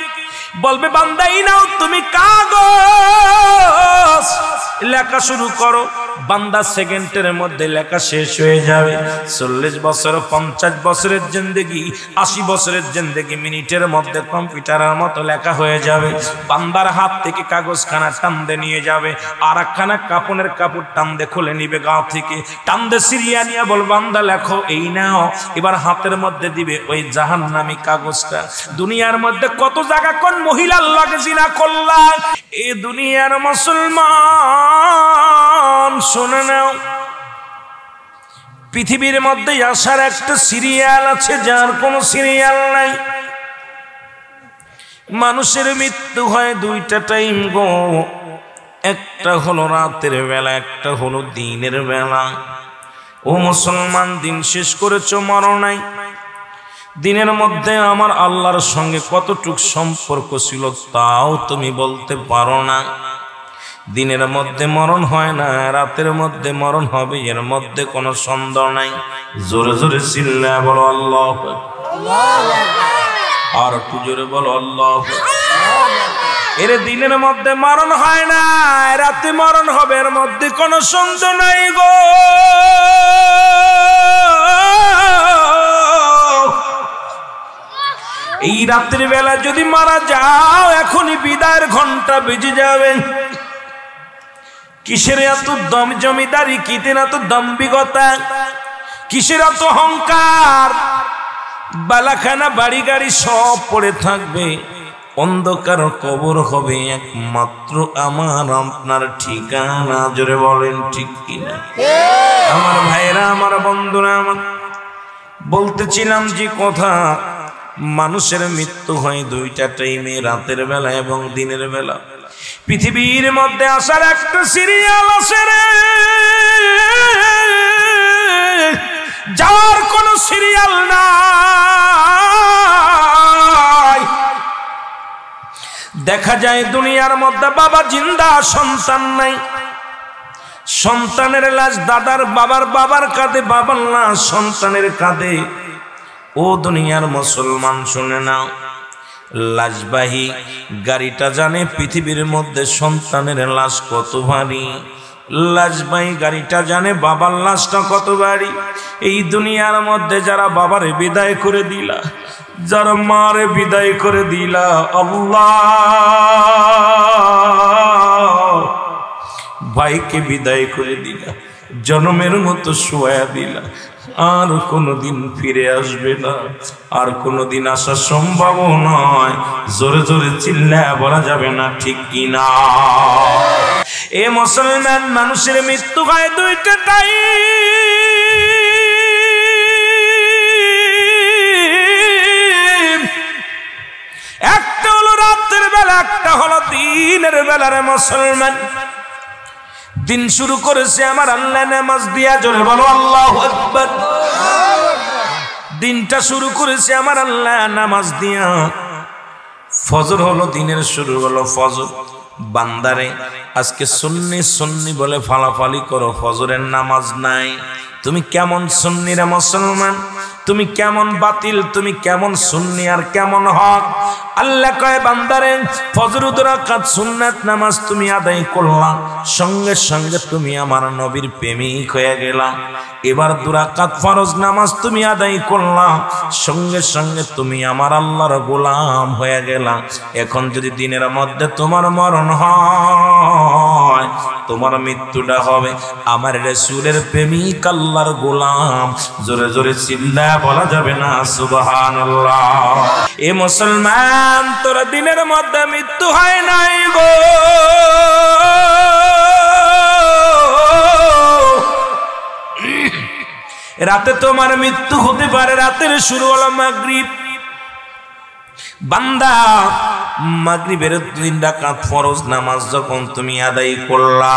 বলবে বান্দা এই নাও তুমি কাগজ, লেখা শুরু করো। বান্দা সেকেন্ডের মধ্যে লেখা শেষ হয়ে যাবে। 40 বছর, 50 বছরের জিন্দেগি, 80 বছরের জিন্দেগি মিনিটের মধ্যে কম্পিউটারের মতো লেখা হয়ে যাবে। বান্দার হাত থেকে কাগজখানা টানতে নিয়ে যাবে, আর একখানা কাপনের কাপড় টানতে খুলে নিবে গা থেকে, টানতে সিরিয়া নিয়ে বল বান্দা লেখো, এই নাও। এবার হাতের মধ্যে দিবে ওই জাহান্নামী কাগজটা। দুনিয়ার মধ্যে কত জায়গা কোন মহিলার লাগে জিনা করলাম। এই দুনিয়ার মুসলমান শুনে নাও, পৃথিবীর মধ্যে আসার একটা সিরিয়াল আছে, যার কোনো সিরিয়াল নাই। মানুষের মৃত্যু হয় দুইটা টাইম গো, একটা হলো রাতের বেলা, একটা হলো দিনের বেলা। ও মুসলমান, দিন শেষ করেছো, মরো নাই। দিনের মধ্যে আমার আল্লাহর সঙ্গে কতটুক সম্পর্ক ছিল তাও তুমি বলতে পারো না। দিনের মধ্যে মরণ হয় না, রাতের মধ্যে মরণ হবে, এর মধ্যে কোনো সন্দেহ নাই। জোরে জোরে চিল্লা বলো আল্লাহ, আর একটু জোরে বলো আল্লাহ। এর দিনের মধ্যে মরণ হয় না, রাতে মরণ হবে, এর মধ্যে কোনো সন্দেহ নাই গো। এই রাত্রি বেলা যদি মারা যাও, এখনই বিদায়ের ঘন্টা বেজে যাবে। কিসের এত দম জমিদারি, কিসের এত দম্ভিকতা, কিসের এত অহংকার? বালাখানা বাড়ি গাড়ি সব পড়ে থাকবে, অন্ধকার কবর হবে একমাত্র আমার আপনার ঠিকানা। জোরে বলেন ঠিক কিনা? আমার ভাইরা, আমার বন্ধুরা, আমার বলতেছিলাম যে কথা, মানুষের মৃত্যু হয় দুইটা টাইমে, রাতের বেলা এবং দিনের বেলা। পৃথিবীর মধ্যে আসার একটা সিরিয়াল আছে রে, যার কোন সিরিয়াল নাই। দেখা যায় দুনিয়ার মধ্যে বাবা জিন্দা, সন্তান নাই। সন্তানের লাশ দাদার বাবার কাঁধে, বাবার লাশ সন্তানের কাঁধে। ও দুনিয়ার মুসলমান, শুনে নাও, লাশবাহী গাড়িটা জানে পৃথিবীর মধ্যে সন্তানের লাশ কত ভারী। লাশবাহী গাড়িটা জানে বাবার লাশটা কত ভারী। এই দুনিয়ার মধ্যে যারা বাবারে বিদায় করে দিলা, যারা মারে বিদায় করে দিলা, আল্লাহ ভাইকে বিদায় করে দিলা, জন্মের মতো শোয়া দিলা, আর কোনদিন ফিরে আসবে না, আর কোনদিন আসা সম্ভব নয়। জোরে জোরে চিল্লা বলা যাবে না, ঠিক কিনা? এ মুসলমান, মানুষের মৃত্যু হয় দুইটা টাইম, একটা হলো রাতের বেলা, একটা হলো দিনের বেলার। মুসলমান, দিন শুরু করেছে আমার আল্লাহ নামাজ দিয়া। জোরে বলো আল্লাহু আকবার। দিনটা শুরু করেছে আমার আল্লাহ নামাজ দিয়া। ফজর হলো দিনের শুরু, হলো ফজর। বান্দারে আজকে সুন্নি বলে ফালাফালি করো, ফজরের নামাজ নাই। তুমি কেমন সুন্নি রে মুসলমান? তুমি কেমন বাতিল? তুমি কেমন সুন্নি আর কেমন হক? আল্লাহ কয়, বান্দারে ফজর 2 রাকাত সুন্নাত নামাজ তুমি আদায় করলা, সঙ্গে সঙ্গে তুমি আমার নবীর প্রেমিক হয়ে গেলা। এবার 2 রাকাত ফরজ নামাজ তুমি আদায় করলা, সঙ্গে সঙ্গে তুমি আমার আল্লাহর গোলাম হয়ে গেলা। এখন যদি দিনের মধ্যে তোমার মরণ হয়, তোমার মৃত্যুটা হবে আমার রাসূলের প্রেমিক, আল্লাহর গোলাম। জোরে জোরে চিল্লা বলা যাবে না সুবহানাল্লাহ। এ মুসলমান, তোর দিনের মধ্যে মৃত্যু হয় নাই গো, রাতে তোমার মৃত্যু হতে পারে। রাতের শুরু হলো মাগরিব। বান্দা, মাগরিবের 3 রাকাত ফরজ নামাজ যখন তুমি আদায় করলা,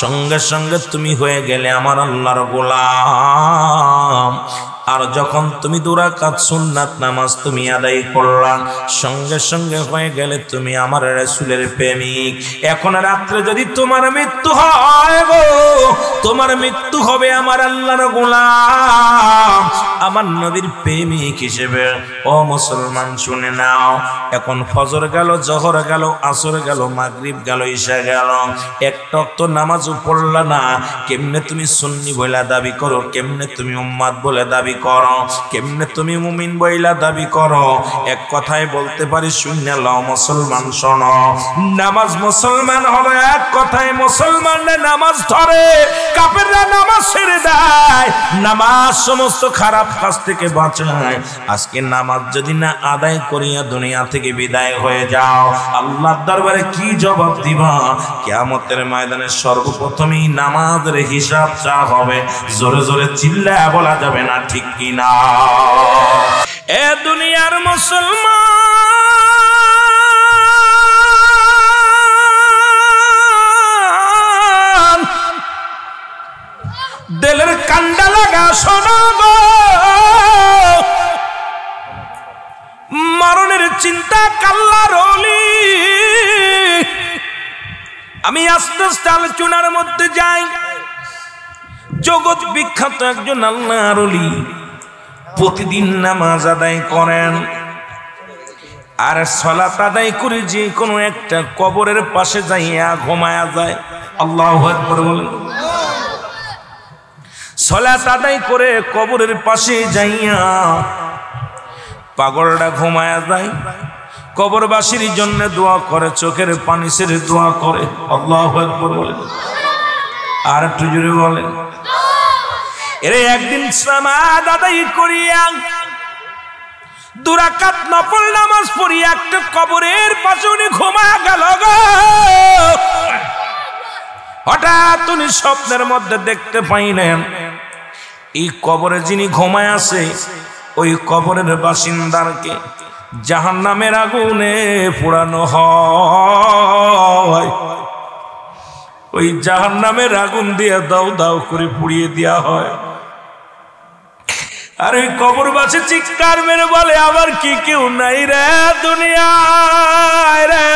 সঙ্গে সঙ্গে তুমি হয়ে গেলে আমার আল্লাহর গোলাম। আর যখন তুমি 2 রাকাত সুন্নাত নামাজ তুমি আদায় করলা, সঙ্গে সঙ্গে হয়ে গেলে তুমি আমার রাসূলের প্রেমিক। এখন রাত্রে যদি তোমার মৃত্যু হয় গো, তোমার মৃত্যু হবে আমার আল্লাহর গোলাম, আমার নবীর প্রেমিক হিসেবে। ও মুসলমান, শুনে নাও, এখন ফজর গেল, জোহর গেল, আসর গেল, মাগরিব গেল, ইশা গেল, একটা ওয়াক্ত নামাজও পড়লা না। কেমনে তুমি সুন্নি বলে দাবি করো? কেমনে তুমি উম্মাত বলে দাবি দাবি করো? কেমনে তুমি মুমিন বইলা দাবি করো? এক কথায় বলতে পারি শুনে লও মুসলমান শোনো, নামাজ মুসলমান হলো এক কথায় মুসলমানরা নামাজ ধরে, কাফেররা নামাজ ছেড়ে দেয়। নামাজ সমস্ত খারাপ কাজ থেকে বাঁচায়। আজকে নামাজ যদি না আদায় করিয়া দুনিয়া থেকে বিদায় হয়ে যাও, আল্লাহর দরবারে কি জবাব দিবা? কিয়ামতের ময়দানে সর্বপ্রথমেই নামাজের হিসাব চা হবে। জোরে জোরে চিল্লায়া বলা যাবে না, ঠিক কি না? এ দুনিয়ার মুসলমান, দিলের কান্ডা লাগা শোনো গো, মরণের চিন্তা কাল্লার ওলি। আমি আস্তে আস্তে আলোচনার মধ্যে যাই। জগৎ বিখ্যাত একজন আল্লাহর ওলি প্রতিদিন নামাজ আদায় করেন, আর সালাত আদায় করে যে কোনো একটা কবরের পাশে যাইয়া ঘুমায়া যায়। আল্লাহু আকবার বলেন। সালাত আদায় করে কবরের পাশে যাইয়া পাগলটা ঘুমায়া যায়, কবরবাসীর জন্য দোয়া করে, চোখের পানি ছেড়ে দোয়া করে। আল্লাহু আকবার বলেন। আর একটু জোরে বলেন। এরে একদিন সামাদ আদায় করিয়া 2 রাকাত নফল নামাজ পড়িয়া একটা কবরের পাশে উনি ঘুমায়া গেল গো। হঠাৎ উনি স্বপ্নের মধ্যে দেখতে পাইলেন এই কবরে যিনি ঘুমায় আছে ওই কবরের বাসিন্দাকে জাহান্নামের আগুনে পোড়ানো হয়। ওই জাহান্নামের আগুন দিয়ে দাও দাও করে পুড়িয়ে দেওয়া হয়। আর ওই কবরবাসী চিৎকার মেরে বলে, আবার কি কেউ নাই রে দুনিয়ায় রে?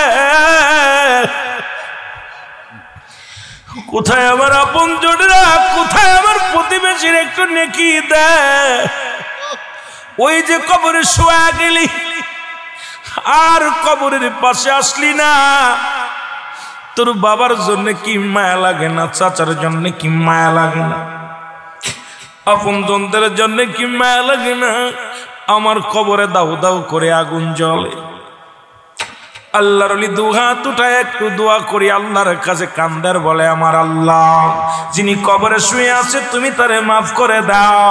কোথায় আমার আপনজনেরা, কোথায় আমার প্রতিবেশীর একটু নেকি দেয়? ওই যে কবরে শোয়া গেলি আর কবরের পাশে আসলি না, তোর বাবার জন্য কি মায়া লাগে না? চাচার জন্য কি মায়া লাগে না? আপনজনদের জন্য কি মায়া লাগে না? আমার কবরে দাও দাও করে আগুন জ্বলে। আল্লাহর ওলি 2 হাত উঠায় একটু দোয়া করি আল্লাহর কাছে কান্দার বলে, আমার আল্লাহ যিনি কবরে শুয়ে আছে তুমি তারে মাফ করে দাও,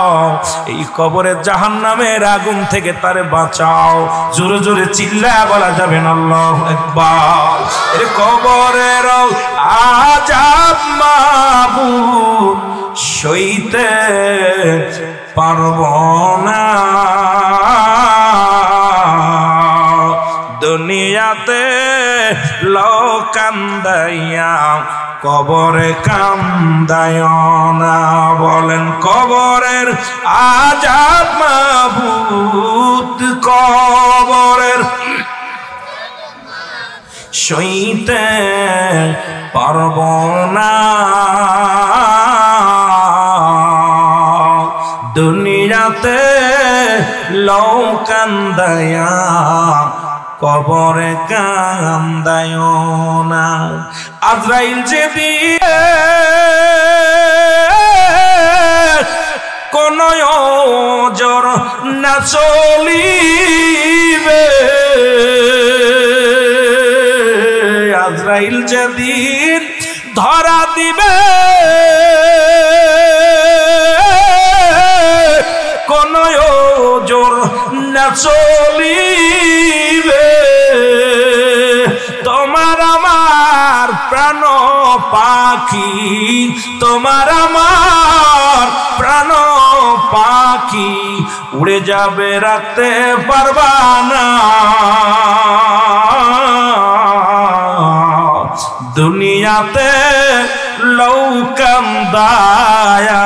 এই কবরে জাহান্নামের আগুন থেকে তারে বাঁচাও। জোরে জোরে চিল্লায়া বলা যাবে না আল্লাহু আকবার। এর কবরের আযাব মাবুদ সইতে পারব না, দুনিয়াতে লও কান্দাইয়া কবরে কান্দায় না। বলেন কবরের আযাব মাবুদ কবরের সইতে পারব না, দুনিয়াতে লও কান্দাইয়া কবরে কান্দায় না। আজরাইল যে দিয়ে কোন জোর না চলিবে, আজরাইল যেদিন ধরা দিবে কোন জোর না চলিবে, তোমার আমার প্রাণ পাখি, তোমার আমার প্রাণ পাখি উড়ে যাবে রাখতে পারবা না, দুনিয়াতে লও কান্দায়া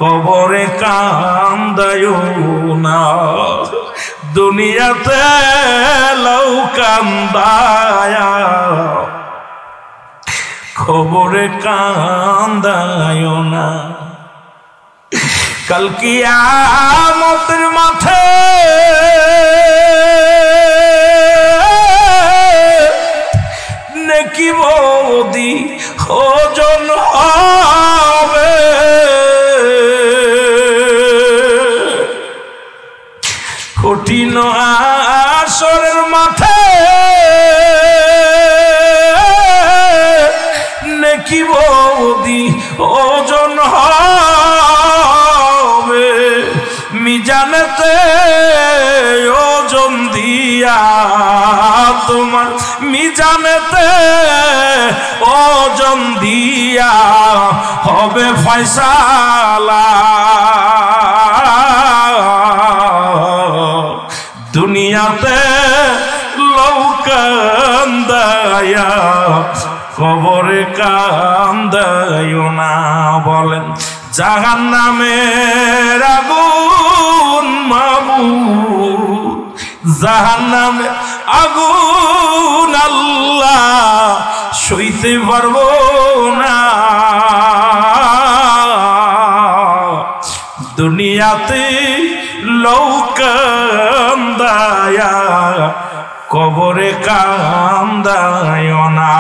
কবরে কান্দায় না, দুনিয়াতে লও কান্দায়া কবরে কান্দায় না। কাল কিয়ামতের মাঠে নেকি বদি ওজন হবে, হাসরের মাঠে নেকি বদি ওজন হবে মিজানেতে ওজন দিয়া তোমার মিজানেতে ওজন দিয়া হবে ফয়সালা দুনিয়াতে লৌকান্দায়া কবরে কান্দায় না বলেন জাহান্নামের আগুন মাবুদ জাহান্নামের আগুন আল্লাহ সইতে পারবো না দুনিয়াতে লৌকান্দায়া কবরে কান্দায় না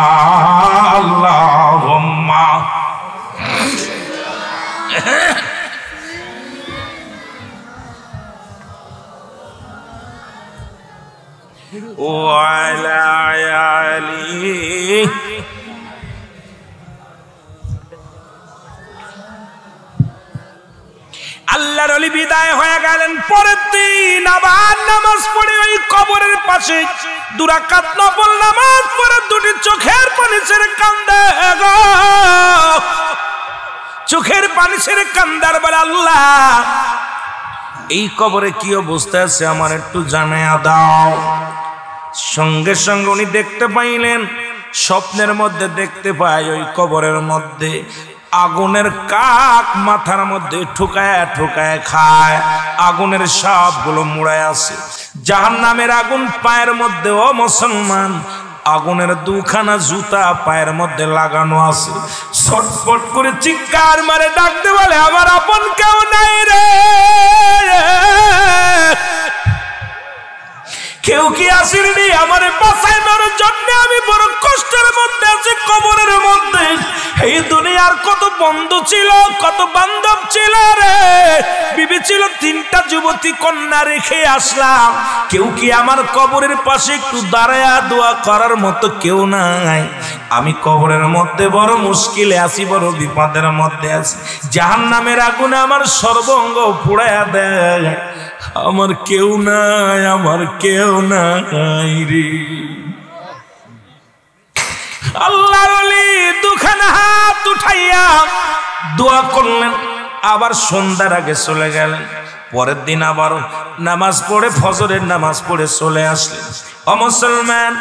আল্লাহুম্মা ওয়ালা আলি আল্লাহর ওলি বিদায় হয়ে গেলেন পরের দিন আবার নামাজ পড়ে ওই কবরের পাশে দুরাকাত নফল নামাজ পড়ে দুটি চোখের পানি ছেড়ে কান্দে গো চোখের পানি ছেড়ে কান্দার বলে আল্লাহ এই কবরে কি অবস্থা আছে আমার একটু জানায়া দাও সঙ্গে সঙ্গে উনি দেখতে পাইলেন স্বপ্নের মধ্যে দেখতে পায় ওই কবরের মধ্যে আগুনের কাক মাথার মধ্যে ঠুকায় ঠুকায় খায় আগুনের সাপগুলো মুড়ায় আছে জাহান্নামের আগুন পায়ের মধ্যে ও মুসলমান আগুনের দুখানা জুতা পায়ের মধ্যে লাগানো আছে ছটফট করে চিৎকার মারে ডাকতে বলে আমার আপন কেউ নাই রে কেউ কি আসেনি আমার বাঁচানোর জন্য আমি বড় কষ্টের মধ্যে আছি কবরের মধ্যে এই দুনিয়ার কত বন্ধু ছিল কত বান্ধব ছিল রে বিবি ছিল তিনটা যুবতী কন্যা রেখে আসলাম কেউ কি আমার কবরের পাশে একটু দাঁড়ায়া দোয়া করার মতো কেউ নাই আমি কবরের মধ্যে বড় মুশকিলে আছি বড় বিপদের মধ্যে আছি জাহান্নামের আগুনে আমার সর্বঙ্গ পুড়ায়া দেয় আমার কেউ নাই আমার কেউ নাই রে আল্লাহর ওলি দুখানা হাত উঠাইয়া দোয়া করলেন আবার সন্ধ্যার আগে চলে গেলেন পরের দিন আবার নামাজ পড়ে ফজরের নামাজ পড়ে চলে আসলেন ও মুসলমান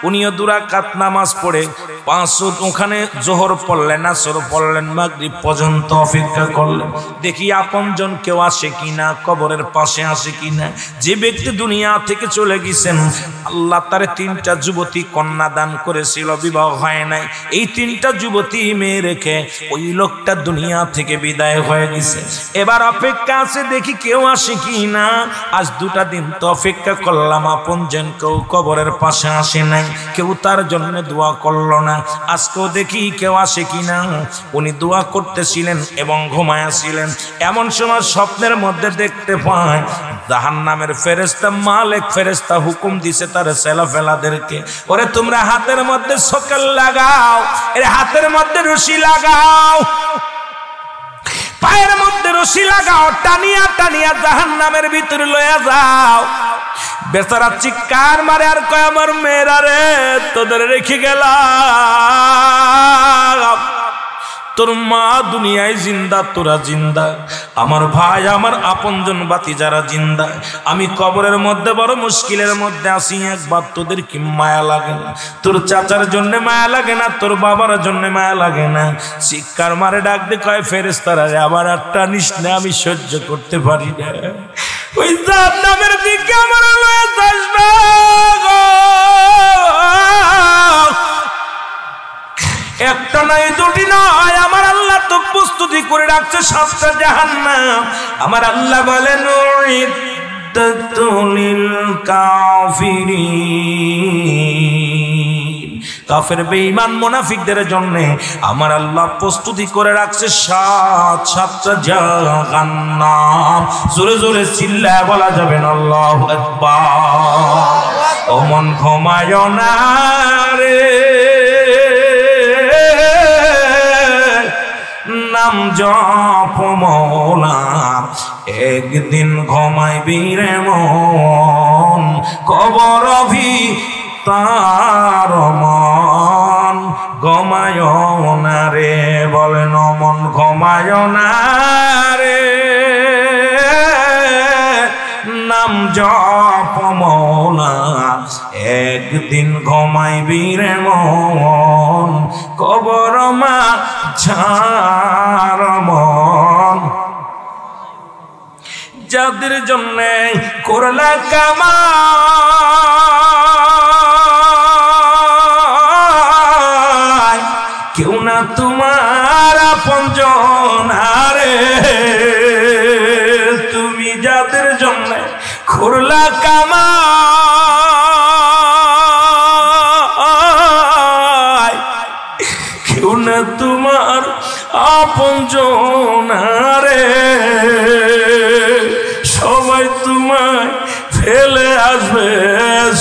উনিও দুরাকাত নামাজ পড়ে 5 ওয়াক্ত ওখানে জোহর পড়লেন আসর পড়লেন মাগরিব পর্যন্ত অপেক্ষা করলেন দেখি আপনজন কেউ আসে কিনা কবরের পাশে আসে কিনা যে ব্যক্তি দুনিয়া থেকে চলে গেছেন আল্লাহ তারে 3টা যুবতী কন্যা দান করেছিল বিবাহ হয় নাই এই 3টা যুবতী মেয়ে রেখে ওই লোকটা দুনিয়া থেকে বিদায় হয়ে গেছে এবার অপেক্ষা আছে দেখি কেউ আসে কিনা আজ 2টা দিন তো অপেক্ষা করলাম আপনজন কেউ কবরের পাশে আসে নাই কেউ তার জন্য দোয়া করলো না আজকেও দেখি কেউ আসে কিনা উনি দোয়া করতেছিলেন এবং ঘুমায়াছিলেন এমন সময় স্বপ্নের মধ্যে দেখতে পায় জাহান্নামের ফেরেশতা মালিক ফেরেশতা হুকুম দিছে তার ছেলেফেলাদেরকে ওরে তোমরা হাতের মধ্যে সকল লাগাও এর হাতের মধ্যে রশি লাগাও পায়ের মধ্যে রশি লাগাও টানিয়া টানিয়া জাহান্নামের ভিতরে লইয়া যাও বেচারা চিৎকার মারে আর কয় আমার মেয়েরা রে তোদের রেখে গেলাম তোর মা দুনিয়ায় জিন্দা তোরা জিন্দা আমার ভাই আমার আপনজন বাতি যারা জিন্দা আমি কবরের মধ্যে বড় মুশকিলের মধ্যে আসি একবার তোদের কি মায়া লাগে না তোর চাচার জন্য মায়া লাগে না তোর বাবার জন্য মায়া লাগে না চিৎকার মারে ডাক দে কয় ফেরেশতারা আবার একটা নিস না আমি সহ্য করতে পারি না ওই জাহান্নামের দিকে আমার লয়ে যাস না গো একটা নাই দুটি নয় আমার আল্লাহ তো প্রস্তুতি করে রাখছে 7টা জাহান্নাম আমার আল্লাহ বলেন উইদ্দাতুল কাফিরিন কাফের বেঈমান মুনাফিকদের জন্য আমার আল্লাহ প্রস্তুতি করে রাখছে সাতটা জাহান্নাম। জোরে জোরে চিল্লায় বলা যাবে না আল্লাহু আকবার। ও মন ঘুমায় না রে, নাম জপ মওলার, একদিন ঘুমাইবি রে মন, কবর তার মন ঘুমায় না রে, বলেন মন ঘুমায় না রে, নাম জপ মওলার, একদিন ঘুমাইবি রে মন, কবর মাঝার মন। যাদের জন্য করলা কামাই, কেউ না তোমার আপনজন রে, তুমি যাদের জন্য করলা কামাই, কেউ না তোমার আপনজন রে, সবাই তোমায় ফেলে আসবে,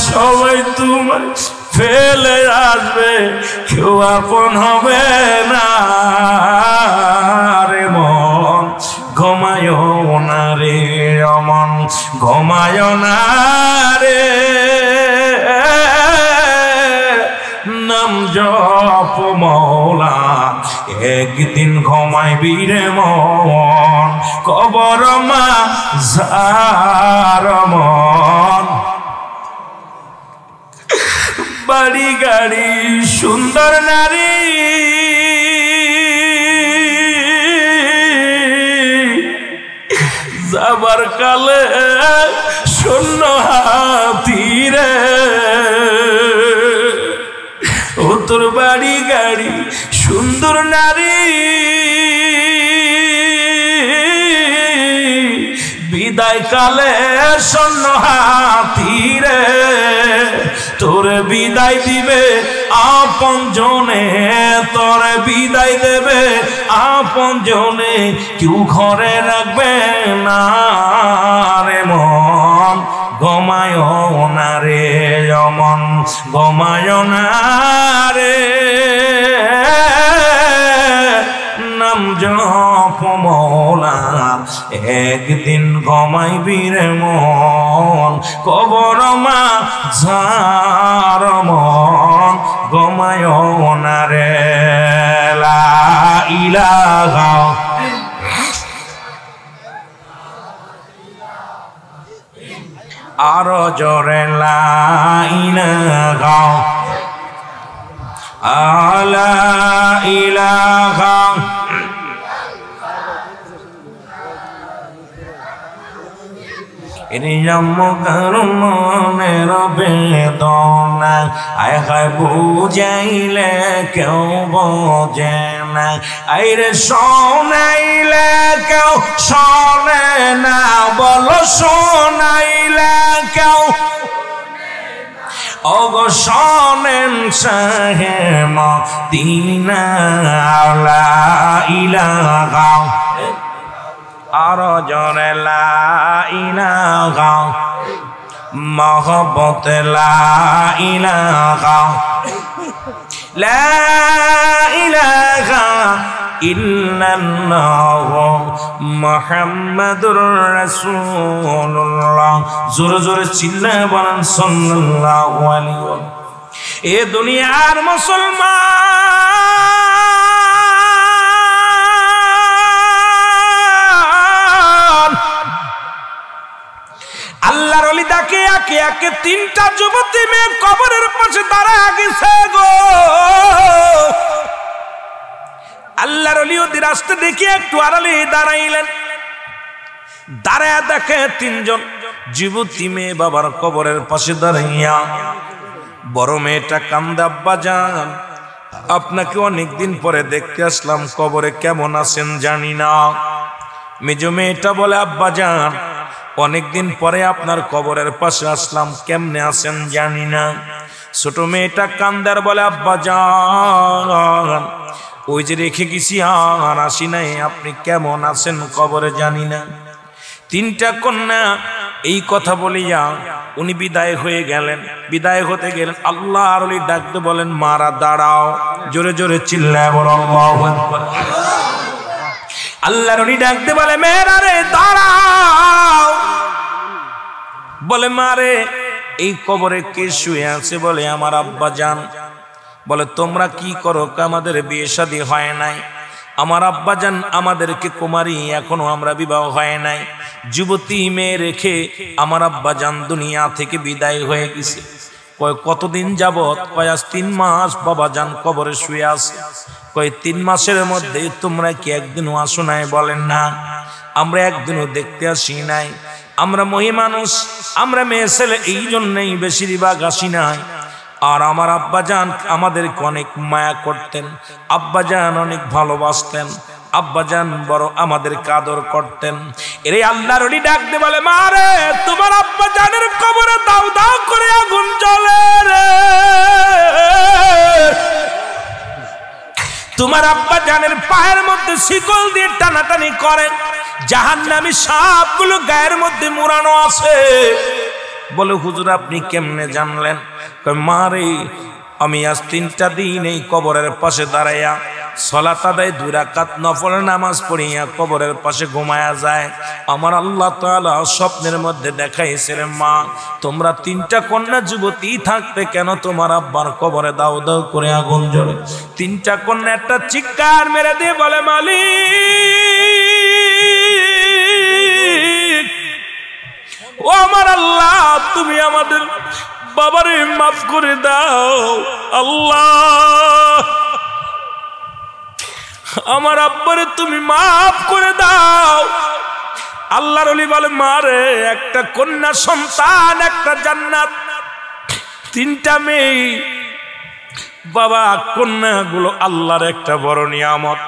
সবাই তোমায় ফেলে আসবে, কেউ আপন হবে না রে মন ঘুমায় না রে, মন ঘুমায় না রে, নাম জপ মওলা, একদিন ঘুমাইবি রে মন, কবর মাঝার মন। বাড়ি গাড়ি সুন্দর নারী, যাবার কালে শূন্য হাতি রে, ও তোর বাড়ি গাড়ি সুন্দর নারী, বিদায় কালে শূন্য হাতি রে, তোরে বিদায় দিবে আপন জনে, তোরে বিদায় দেবে আপন জনে, কেউ ঘরে রাখবে না রে মন ঘুমায় না রে, মন ঘুমায় না রে, নাম জপ মওলার, একদিন ঘুমাইবি রে মন, কবর মাঝার মন ঘুমায় না রে। লা ইলাহা আরো জোরে লা ইলাহা, আলা ইলাহা মনের বেদনা, আয় হায় বুঝাইলে কেউ বোঝে না, আইরে শোনাইলে কেউ শোনে না, বলো শোনাইলে কেউ ওগো শোনেন শাহে মদিনা। লা ইলাহা আরো জোরে লা ইলাহা, মহব্বত লা ইলাহা, লা ইলাহা ইল্লাল্লাহ মুহাম্মাদুর রাসূলুল্লাহ। জোরে জোরে চিল্লায় বলেন সাল্লাল্লাহু আলাইহি ওয়া সাল্লাম। এ দুনিয়ার মুসলমান, আল্লাহর ওলি ডাকে একে একে তিনটা যুবতী মেয়ে কবরের পাশে দাঁড়ায় গেছে গো। আল্লাহর ওলি ওদের আসতে দেখে একটু আড়ালে দাঁড়াইলেন, দাঁড়ায় দেখে তিনজন যুবতী মেয়ে বাবার কবরের পাশে দাঁড়াইয়া। বড় মেয়েটা কান্দে, আব্বা জান আপনাকে অনেকদিন পরে দেখতে আসলাম, কবরে কেমন আছেন জানি না। মেজো মেয়েটা বলে, আব্বা জান অনেকদিন পরে আপনার কবরের পাশে আসলাম, কেমনে আছেন জানি না। ছোট মেয়েটা কান্দার বলে, আব্বা জান ওই যে রেখে গেছি আর আসি নাই, আপনি কেমন আছেন কবরে জানি না। তিনটা কন্যা এই কথা বলিয়া উনি বিদায় হয়ে গেলেন। বিদায় হতে গেলেন, আল্লাহর ওলি ডাকতে বলেন, মারা দাঁড়াও। জোরে জোরে চিল্লায় বলো আল্লাহু আকবার। আল্লাহর ওলি ডাকতে বলে, মেয়েরা রে দাঁড়াও। বলে, মারে এই কবরে কে শুয়ে আছে? বলে, আমার আব্বা জান। বলে, তোমরা কি করো? আমাদের বিয়ে শাদী হয় নাই। আমার আব্বা জান আমাদেরকে কুমারী, এখনো আমরা বিবাহ হয় নাই। যুবতী মেয়ে রেখে আমার আব্বা জান দুনিয়া থেকে বিদায় হয়ে গেছে। কয় কতদিন যাবত? কয় আজ 3 মাস বাবা জান কবরে শুয়ে আছে। কয় 3 মাসের মধ্যে তোমরা কি একদিনও আসো নাই? বলেন না, আমরা একদিনও দেখতে আসি নাই। আমরা মহি মানুষ, আমরা মেয়ে ছেলে, এই জন্যই বেশিরভাগ আসি নাই। আর আমার আব্বাজান আমাদেরকে অনেক মায়া করতেন, আব্বাজান অনেক ভালোবাসতেন, আব্বাজান বড় আমাদেরকে আদর করতেন। এরে আল্লাহর ওলি ডাকতে বলে, মারে তোমার আব্বাজানের কবরে দাও দাও করে আগুন জ্বলে রে। তোমার আব্বাজানের পায়ের মধ্যে শিকল দিয়ে টানাটানি করে, জাহান্নামী সাপগুলো গায়ের মধ্যে মুড়ানো আছে। বলে, হুজুর আপনি কেমনে জানলেন? মারে আমি আজ 3টা দিন এই কবরের পাশে দাঁড়াইয়া সালাত আদায় 2 রাকাত নফল নামাজ পড়িয়া কবরের পাশে ঘুমায়া যায়। আমার আল্লাহ তাআলা স্বপ্নের মধ্যে দেখাইছিলেন, মা তোমরা 3টা কন্যা যুবতী থাকতে কেন তোমার আব্বার কবরে দাও দাও করে আগুন জ্বলে? 3টা কন্যা একটা চিৎকার মেরে দিয়ে বলে, মালিক ও আমার আল্লাহ, তুমি আমাদের বাবারে মাফ করে দাও। আল্লাহ আমার আব্বারে তুমি মাফ করে দাও। আল্লাহর ওলি বলে, মারে একটা কন্যা সন্তান, একটা জান্নাত, 3টা মেয়ে। বাবা কন্যাগুলো আল্লাহর একটা বড় নিয়ামত,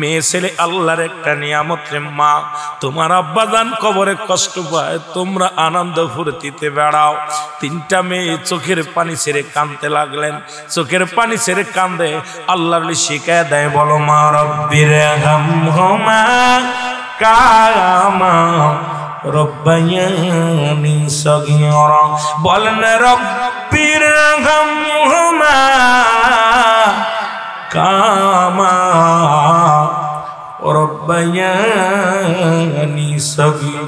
মেয়ে ছেলে আল্লাহর একটা নিয়ামত রে। মা তোমার আব্বাজান কবরে কষ্ট পায়, তোমরা আনন্দ ফুর্তিতে বেড়াও। 3টা মেয়ে চোখের পানি ছেড়ে কাঁদতে লাগলেন, চোখের পানি ছেড়ে কান্দে। আল্লাহর ওলি শিখায় দেয়, বলো মা রব্বির হামহুমা কামা রব্বায়ানি সগীরা। বলেন রব্বির হামহুমা কামা রব্বায়ানি সগীরা।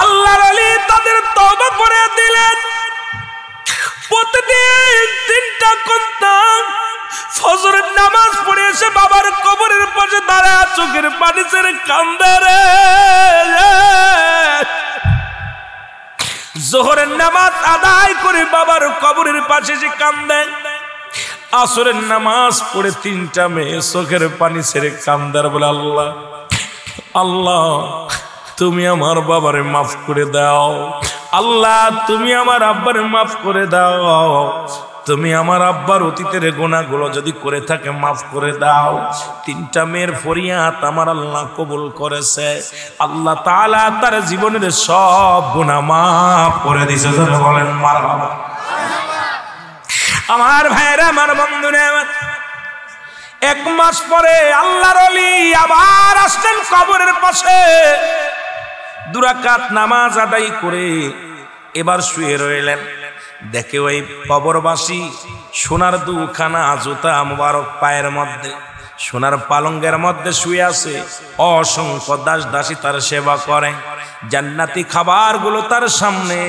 আল্লাহর ওলি তাদের তওবা করে দিলেন। প্রতিদিন 3টা কন্যা ফজরের নামাজ পড়ে এসে বাবার কবরের পাশে দাঁড়ায় চোখের পানি ছেড়ে কান্দে রে। জোহরের নামাজ আদায় করে বাবার কবরের পাশে এসে কান্দে। আসরের নামাজ পড়ে 3টা মেয়ে চোখের পানি ছেড়ে কান্দার বলে, আল্লাহ আল্লাহ তুমি আমার বাবারে মাফ করে দাও। আল্লাহ তুমি আমার আব্বারে মাফ করে দাও। তুমি আমার আব্বার অতীতের গুনাহগুলো যদি করে থাকে মাফ করে দাও। 3টা মেয়ের ফরিয়াদ আমার আল্লাহ কবুল করেছে। আল্লাহ তাআলা তার জীবনের সব গুনাহ মাফ করে দিয়েছে। বলেন মারহাবা। আমার ভাইরা, আমার বন্ধুরা, 1 মাস পরে আল্লাহর ওলি আবার আসলেন কবরের পাশে। 2 রাকাত নামাজ আদায় করে এবার শুয়ে রইলেন। দেখে ওই কবরবাসী সোনার 2খানা জুতা মুবারক পায়ের মধ্যে, সোনার পালঙ্গের মধ্যে শুয়ে আছে। অসংখ্য দাস দাসী তার সেবা করে, জান্নাতি খাবারগুলো তার সামনে,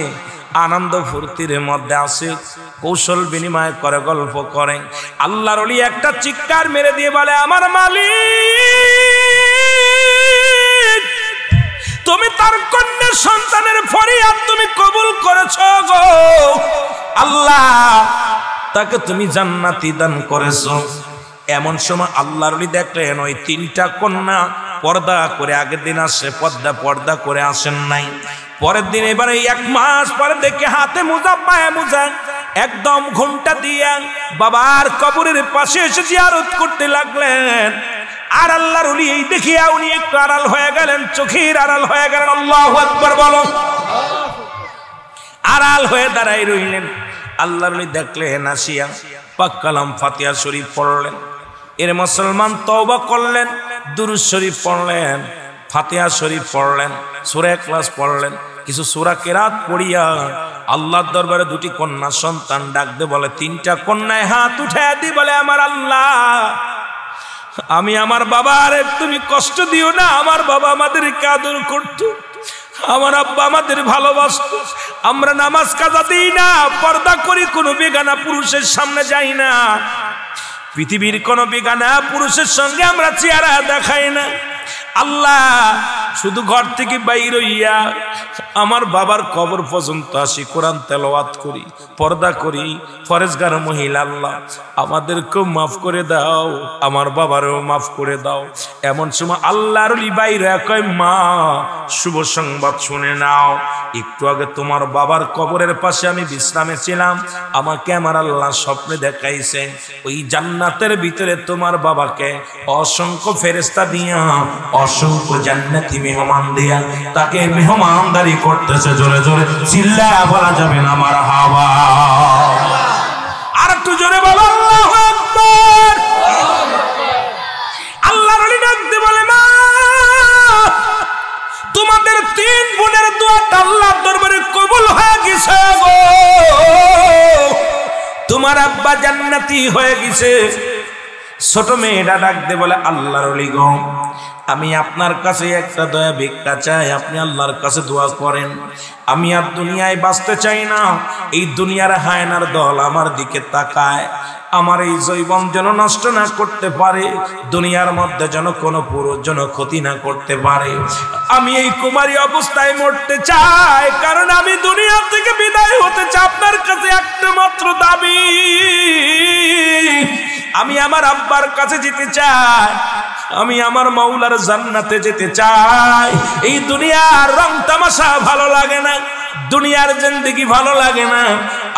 আনন্দ ফুর্তির মধ্যে আছে, কৌশল বিনিময় করে, গল্প করে। আল্লাহর ওলি একটা চিৎকার মেরে দিয়ে বলে, আমার মালিক তুমি তার কন্যা সন্তানের ফরিয়াদ তুমি কবুল করেছো গো। আল্লাহ তাকে তুমি জান্নাতি দান করেছো। এমন সময় আল্লাহর ওলি দেখলেন ওই 3টা কন্যা পর্দা করে, আগের দিন আসে পর্দা করে আসেন নাই। পরের দিন এবারে 1 মাস পরে দেখে হাতে মোজা পায়ে মোজা একদম ঘন্টা দিয়া বাবার কবরের পাশে এসে জিয়ারত করতে লাগলেন। আর আল্লাহর ওলি এই দেখিয়া উনি একটু আড়াল হয়ে গেলেন, চোখের আড়াল হয়ে গেলেন। আল্লাহু আকবার বলো। আড়াল হয়ে দাঁড়াই রইলেন। আল্লাহর ওলি দেখলেন আসিয়া পাক কালাম ফাতিহা শরীফ পড়লেন। এর মুসলমান তওবা করলেন, দুরূদ শরীফ পড়লেন, ফাতিহা শরীফ পড়লেন, সূরা ইখলাস পড়লেন, কিছু সূরা কেরাত পড়িয়া আল্লাহর দরবারে দুটি কন্যা সন্তান ডাকতে বলে, তিনটা কন্যায় হাত উঠায় দি বলে, আমার আল্লাহ, আমি আমার বাবার তুমি কষ্ট দিও না। আমার বাবা আমাদেরকে আদর করত, আমার আব্বা আমাদের ভালোবাসত। আমরা নামাজ কাজা দিই না, পর্দা করি, কোনো বেগানা পুরুষের সামনে যাই না, পৃথিবীর কোনো বেগানা পুরুষের সঙ্গে আমরা চেহারা দেখাই না। আল্লাহ, শুধু ঘর থেকে বাইর হইয়া আমার বাবার কবর পর্যন্ত আসি, কোরআন তেলাওয়াত করি, পর্দা করি, ফরেজগার মহিলা। আল্লাহ, আমাদেরকেও মাফ করে দাও, আমার বাবারও মাফ করে দাও। এমন সময় আল্লাহর ওলি বাইরে কয়, মা, শুভ সংবাদ শুনে নাও। একটু আগে তোমার বাবার কবরের পাশে আমি বিশ্রামে ছিলাম, আমাকে আমার আল্লাহ স্বপ্নে দেখাইছে, ওই জান্নাতের ভিতরে তোমার বাবাকে অসংখ্য ফেরেশতা দিয়া, অসংখ্য জান্নাতি মেহমান দিয়া তাকে মেহমানদারি করতেছে। জোরে জোরে চিল্লায়া বলা যাবে না মারহাবা। আর একটু জোরে বলো আল্লাহু আকবার। আল্লাহর ওলি ডাকতে বলে, মা, তোমাদের তিন বোনের দোয়াটা আল্লাহর দরবারে কবুল হয়ে গেছে গো, তোমার আব্বা জান্নাতি হয়ে গেছে। ছোট মেয়েটা ডাকতে বলে, আল্লাহর ওলি গো, আমি আপনার কাছে একটা দয়া ভিক্ষা চাই, আপনি আল্লাহর কাছে দোয়া করেন। আমি আর দুনিয়ায় বাঁচতে চাই না, এই দুনিয়ার হায়নার দল আমার দিকে তাকায়, আমার এই জীবন যেন নষ্ট না করতে পারে, দুনিয়ার মধ্যে যেন কোনো পুরুষ যেন ক্ষতি না করতে পারে। আমি এই কুমারী অবস্থায় মরতে চাই, কারণ আমি দুনিয়া থেকে বিদায় হতে চাই। আপনার কাছে একটা মাত্র দাবি, আমি আমার আব্বার কাছে যেতে চাই, আমি আমার মাওলার জান্নাতে যেতে চাই। এই দুনিয়ার রং তামাশা ভালো লাগে না, দুনিয়ার জিন্দেগি ভালো লাগে না।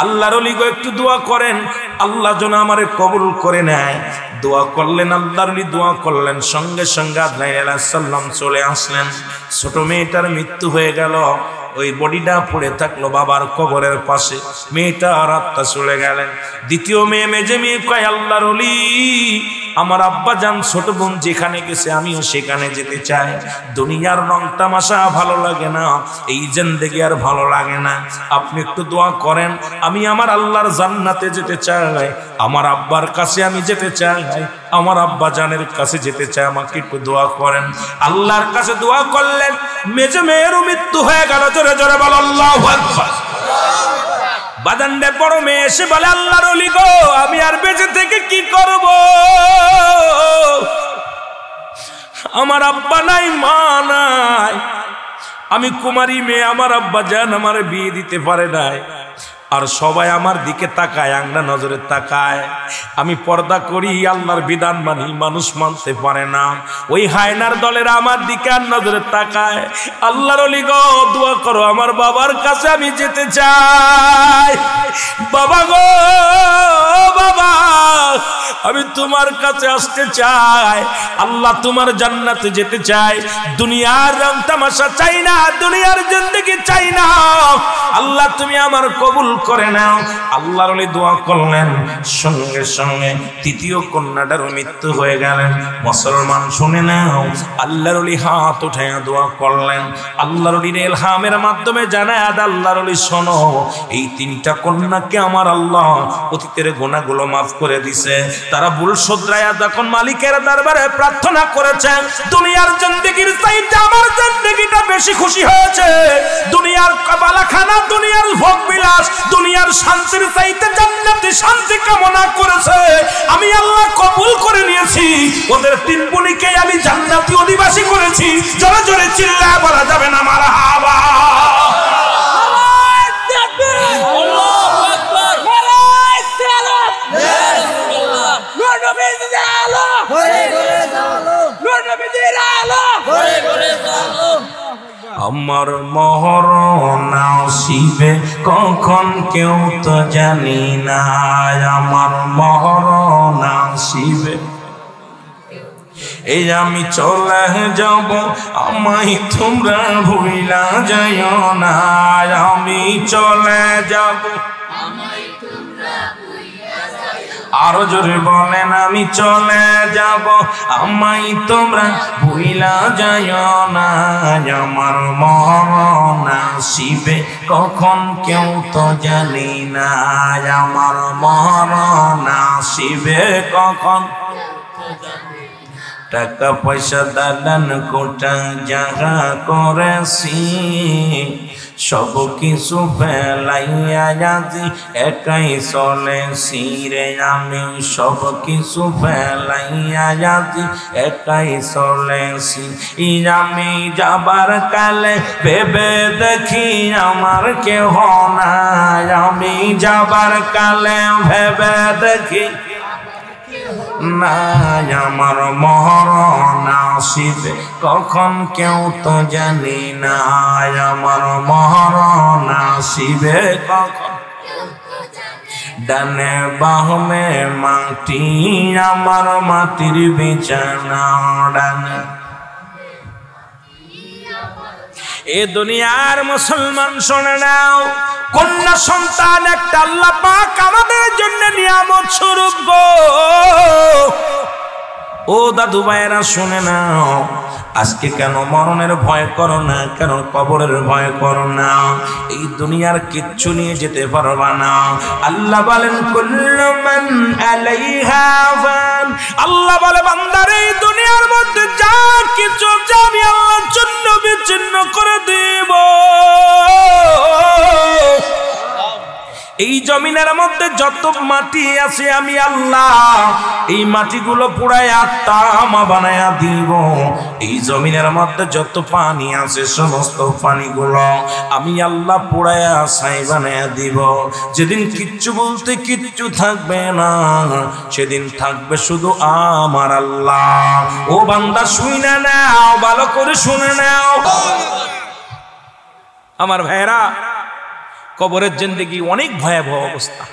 আল্লাহর ওলি গো, একটু দোয়া করেন, আল্লাহ যেন আমারে কবুল করে নেয়। দোয়া করলেন, আল্লাহর ওলি দোয়া করলেন, সঙ্গে সঙ্গে আদনাইন আলাইহিস সালাম চলে আসলেন। ছোট মেয়েটার মৃত্যু হয়ে গেল, ওই বডিটা পড়ে থাকলো বাবার কবরের পাশে, মেয়েটা আত্মা চলে গেলেন। দ্বিতীয় মেয়ে, মেজে মেয়ে কয়, আল্লাহর ওলি, আমার আব্বা জান ছোট বোন যেখানে গেছে আমিও সেখানে যেতে চাই। দুনিয়ার রং তামাশা ভালো লাগে না, এই জিন্দেগি আর ভালো লাগে না। আপনি একটু দোয়া করেন, আমি আমার আল্লাহর জান্নাতে যেতে চাই, আমার আব্বার কাছে আমি যেতে চাই, আমার আব্বা জানের কাছে যেতে চাই, আমাকে একটু দোয়া করেন। আল্লাহর কাছে দোয়া করলেন, মেজে মেয়েরও মৃত্যু হয়ে গেল। জোরে জোরে বল আল্লাহু আকবার। বাদান্ডে বড় মেয়ে এসে বলে, আল্লাহর ওলি গো, আমি আর বেঁচে থেকে কি করব? আমার আব্বা নাই, মা নাই, আমি কুমারী মেয়ে, আমার আব্বা জান আমার বিয়ে দিতে পারে নাই, আর সবাই আমার দিকে তাকায়, আংনা নজরে তাকায়। আমি পর্দা করি, আল্লাহর বিধান মানি, মানুষ মানতে পারে না। ওই হায়নার দলের আমার দিকে আর নজরে তাকায়। আল্লাহর ওলি গো, দোয়া করো, আমার বাবার কাছে আমি যেতে চাই। বাবা গো, বাবা, আমি তোমার কাছে আসতে চাই। আল্লাহ, তোমার জান্নাতে যেতে চাই, দুনিয়ার রং তামাশা চাই না, দুনিয়ার জিন্দেগি চাই না। আল্লাহ, তুমি আমার কবুল করে নাও। আল্লাহর ওলি দোয়া করলেন, সঙ্গে সঙ্গে তৃতীয় কন্যাটার মৃত্যু হয়ে গেলেন। মুসলমান শুনে নাও, আল্লাহর ওলি হাত উঠায়া দোয়া করলেন। আল্লাহর ওলির ইলহামের মাধ্যমে জানায়, আল্লাহর ওলি শোনো, এই তিনটা কন্যাকে আমার আল্লাহ অতীতের গুনাহগুলো মাফ করে দিছে। তারা ভুল শুধরায়া যখন মালিকের দরবারে প্রার্থনা করেছে, দুনিয়ার জিন্দেগির চাইতে আমার জিন্দেগিটা বেশি খুশি হয়েছে। দুনিয়ার কবালাখানা, দুনিয়ার ভোগ বিলাস, দুনিয়ার শান্তির চাইতে জান্নাতি শান্তি কামনা করেছে। আমি আল্লাহ কবুল করে নিয়েছি, ওদের তিন বোনকে আমি জান্নাতি অধিবাসী করেছি। জোরে জোরে চিল্লায়া বলা যাবে না মারহাবা। আমার মরণ আসিবে কখন কেউ তো জানি না, আমার মরণ আসিবে এই আমি চলে যাব আমায় তোমরা ভুইলা যাইও না আমি চলে যাব আরো জোরে বলেন আমি চলে যাব আমায় তোমরা ভুইলা যাইও না আমার মরণ আসিবে কখন কেউ তো জানি না আমার মরণ আসিবে কখন টাকা পয়সা দালান কোটা যাহা করেছি সব কিছু ফেলাইয়া আজি একাই চলেছি রে আমি সব কিছু ফেলাইয়া আজি একাই চলেছি আমি যাবার কালে ভেবে দেখি আমার কেহ নাই আমি যাবার কালে ভেবে দেখি না আমার মরণ আসিবে কখন কেউ তো জানি না আমার মরণ আসিবে কখন ডানে বাহমে মাটি আমার মাটির বিছানা ডানে এ দুনিয়ার মুসলমান শুনে নাও কন্যা সন্তান একটা আল্লাহ পাক আমাদের জন্য নিয়ামত স্বরূপ গো ও দাদু ভাইরা শুনে নাও আজকে কেন মরণের ভয় করো না কেন কবরের ভয় করো না এই দুনিয়ার কিচ্ছু নিয়ে যেতে পারবা না আল্লাহ বলেন কুল্লু মান আলাইহা ফান আল্লাহ বলে বান্দারে এই দুনিয়ার মধ্যে যা কিছু আমি আল্লাহর জন্য বিচ্ছিন্ন করে দেব এই জমিনের মধ্যে যত মাটি আছে আমি আল্লাহ এই মাটিগুলো পুড়াইয়া তামা বানায়া দিব এই জমিনের মধ্যে যত পানি আছে সমস্ত পানিগুলো আমি আল্লাহ পুড়াইয়া ছাই বানায়া দিব যেদিন কিচ্ছু বলতে কিচ্ছু থাকবে না সেদিন থাকবে শুধু আমার আল্লাহ ও বান্দা শুনে নাও ভালো করে শুনে নাও আমার ভাইরা কবরের জিন্দেগি অনেক ভয়াবহ অবস্থা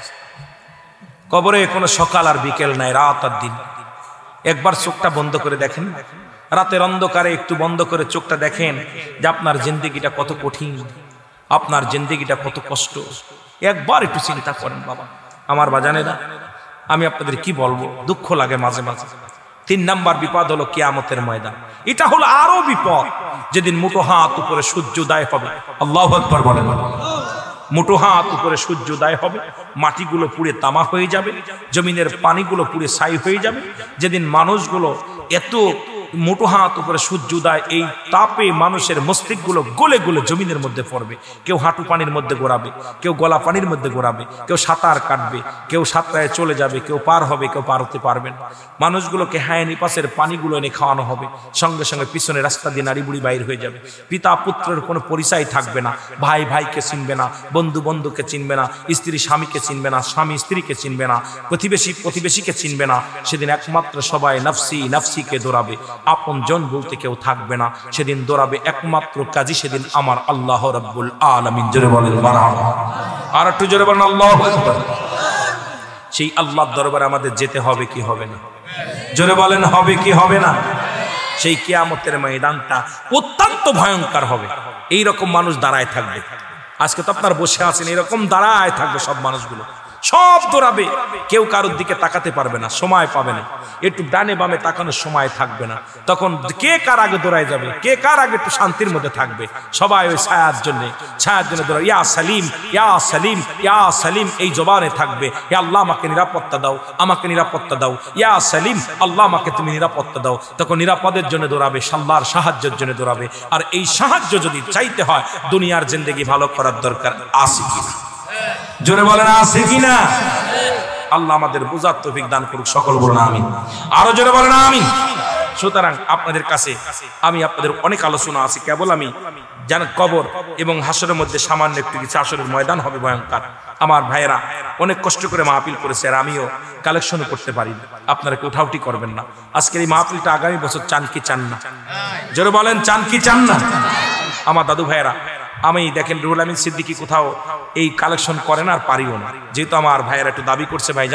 কবরে কোনো সকাল আর বিকেল নাই রাত আর দিন একবার চোখটা বন্ধ করে দেখেন রাতের অন্ধকারে একটু বন্ধ করে চোখটা দেখেন যে আপনার জিন্দেগিটা কত কঠিন আপনার জিন্দেগিটা কত কষ্ট একবার একটু চিন্তা করেন বাবা আমার বাজানেরা আমি আপনাদের কি বলবো দুঃখ লাগে মাঝে মাঝে 3 নাম্বার বিপদ হলো কিয়ামতের ময়দান এটা হলো আরো বিপদ যেদিন মুঠো হাত উপরে সূর্যোদয় হবে আল্লাহু আকবার বলেন মুঠো হাত উপরে সূর্যোদয় হবে মাটিগুলো পুড়ে তামা হয়ে যাবে জমিনের পানিগুলো পুড়ে ছাই হয়ে যাবে যেদিন মানুষগুলো এত মুঠো হাত উপরে সূর্যোদয় এই তাপে মানুষের মস্তিষ্কগুলো গলে গলে জমিনের মধ্যে পড়বে কেউ হাঁটু পানির মধ্যে গড়াবে কেউ গলা পানির মধ্যে গড়াবে কেউ সাঁতার কাটবে কেউ সাঁতরায় চলে যাবে কেউ পার হবে কেউ পার হতে পারবেন মানুষগুলোকে হায়ানি পাশের পানিগুলো এনে খাওয়ানো হবে সঙ্গে সঙ্গে পিছনে রাস্তা দিয়ে নারী বুড়ি বাইর হয়ে যাবে পিতা পুত্রের কোনো পরিচয় থাকবে না ভাই ভাইকে চিনবে না বন্ধু বন্ধুকে চিনবে না স্ত্রী স্বামীকে চিনবে না স্বামী স্ত্রীকে চিনবে না প্রতিবেশী প্রতিবেশীকে চিনবে না সেদিন একমাত্র সবাই নফসি নফসিকে দৌড়াবে আপন জন বলতে কেউ থাকবে না সেদিন দৌড়াবে একমাত্র কাজী সেদিন আমার আল্লাহ রাব্বুল আলামিন জোরে বলেন মারহাবা আর একটু জোরে বলেন আল্লাহু আকবার সেই আল্লাহর দরবারে আমাদের যেতে হবে কি হবে না জোরে বলেন হবে কি হবে না সেই কিয়ামতের ময়দানটা অত্যন্ত ভয়ঙ্কর হবে এই রকম মানুষ দাঁড়ায় থাকবে আজকে তো আপনারা বসে আছেন এরকম দাঁড়ায় থাকবে সব মানুষগুলো সব দৌড়াবে কেউ কারোর দিকে তাকাতে পারবে না সময় পাবে না একটু ডানে বামে তাকানোর সময় থাকবে না তখন কে কার আগে দৌড়ায় যাবে কে কার আগে একটু শান্তির মধ্যে থাকবে সবাই ওই ছায়ার জন্য দৌড়ায় ইয়া সালিম ইয়া সালিম ইয়া সালিম এই জবানে থাকবে ইয়া আল্লাহ আমাকে নিরাপত্তা দাও আমাকে নিরাপত্তা দাও ইয়া সালিম আল্লাহ আমাকে তুমি নিরাপত্তা দাও তখন নিরাপদের জন্য দৌড়াবে আল্লাহর সাহায্যের জন্য দৌড়াবে আর এই সাহায্য যদি চাইতে হয় দুনিয়ার জিন্দেগি ভালো করার দরকার আছে কিনা জোরে বলেন আছে কিনা আল্লাহ আমাদের বুঝার তৌফিক দান করুক সকল বলুন আমিন আরো জোরে বলেন আমিন সুতরাং আপনাদের কাছে আমি আপনাদের অনেক আলোচনা আছে কেবল আমি জানেন কবর এবং হাসরের মধ্যে সামান্য একটু কিছু আসরের ময়দান হবে ভয়ঙ্কর আমার ভাইয়েরা অনেক কষ্ট করে মাহফিল করেছে আর আমিও কালেকশন করতে পারি আপনারা কেউ উঠাউটি করবেন না আজকের এই মাহফিলটা আগামী বছর চান কি চান না জোরে বলেন চান কি চান না আমার দাদু ভাইয়েরা আমি দেখেন রুহুল আমিন সিদ্দিকী কোথাও এই কালেকশন করেন আর পারিও না যেহেতু আমার ভাইয়েরা একটু দাবি করছে ভাই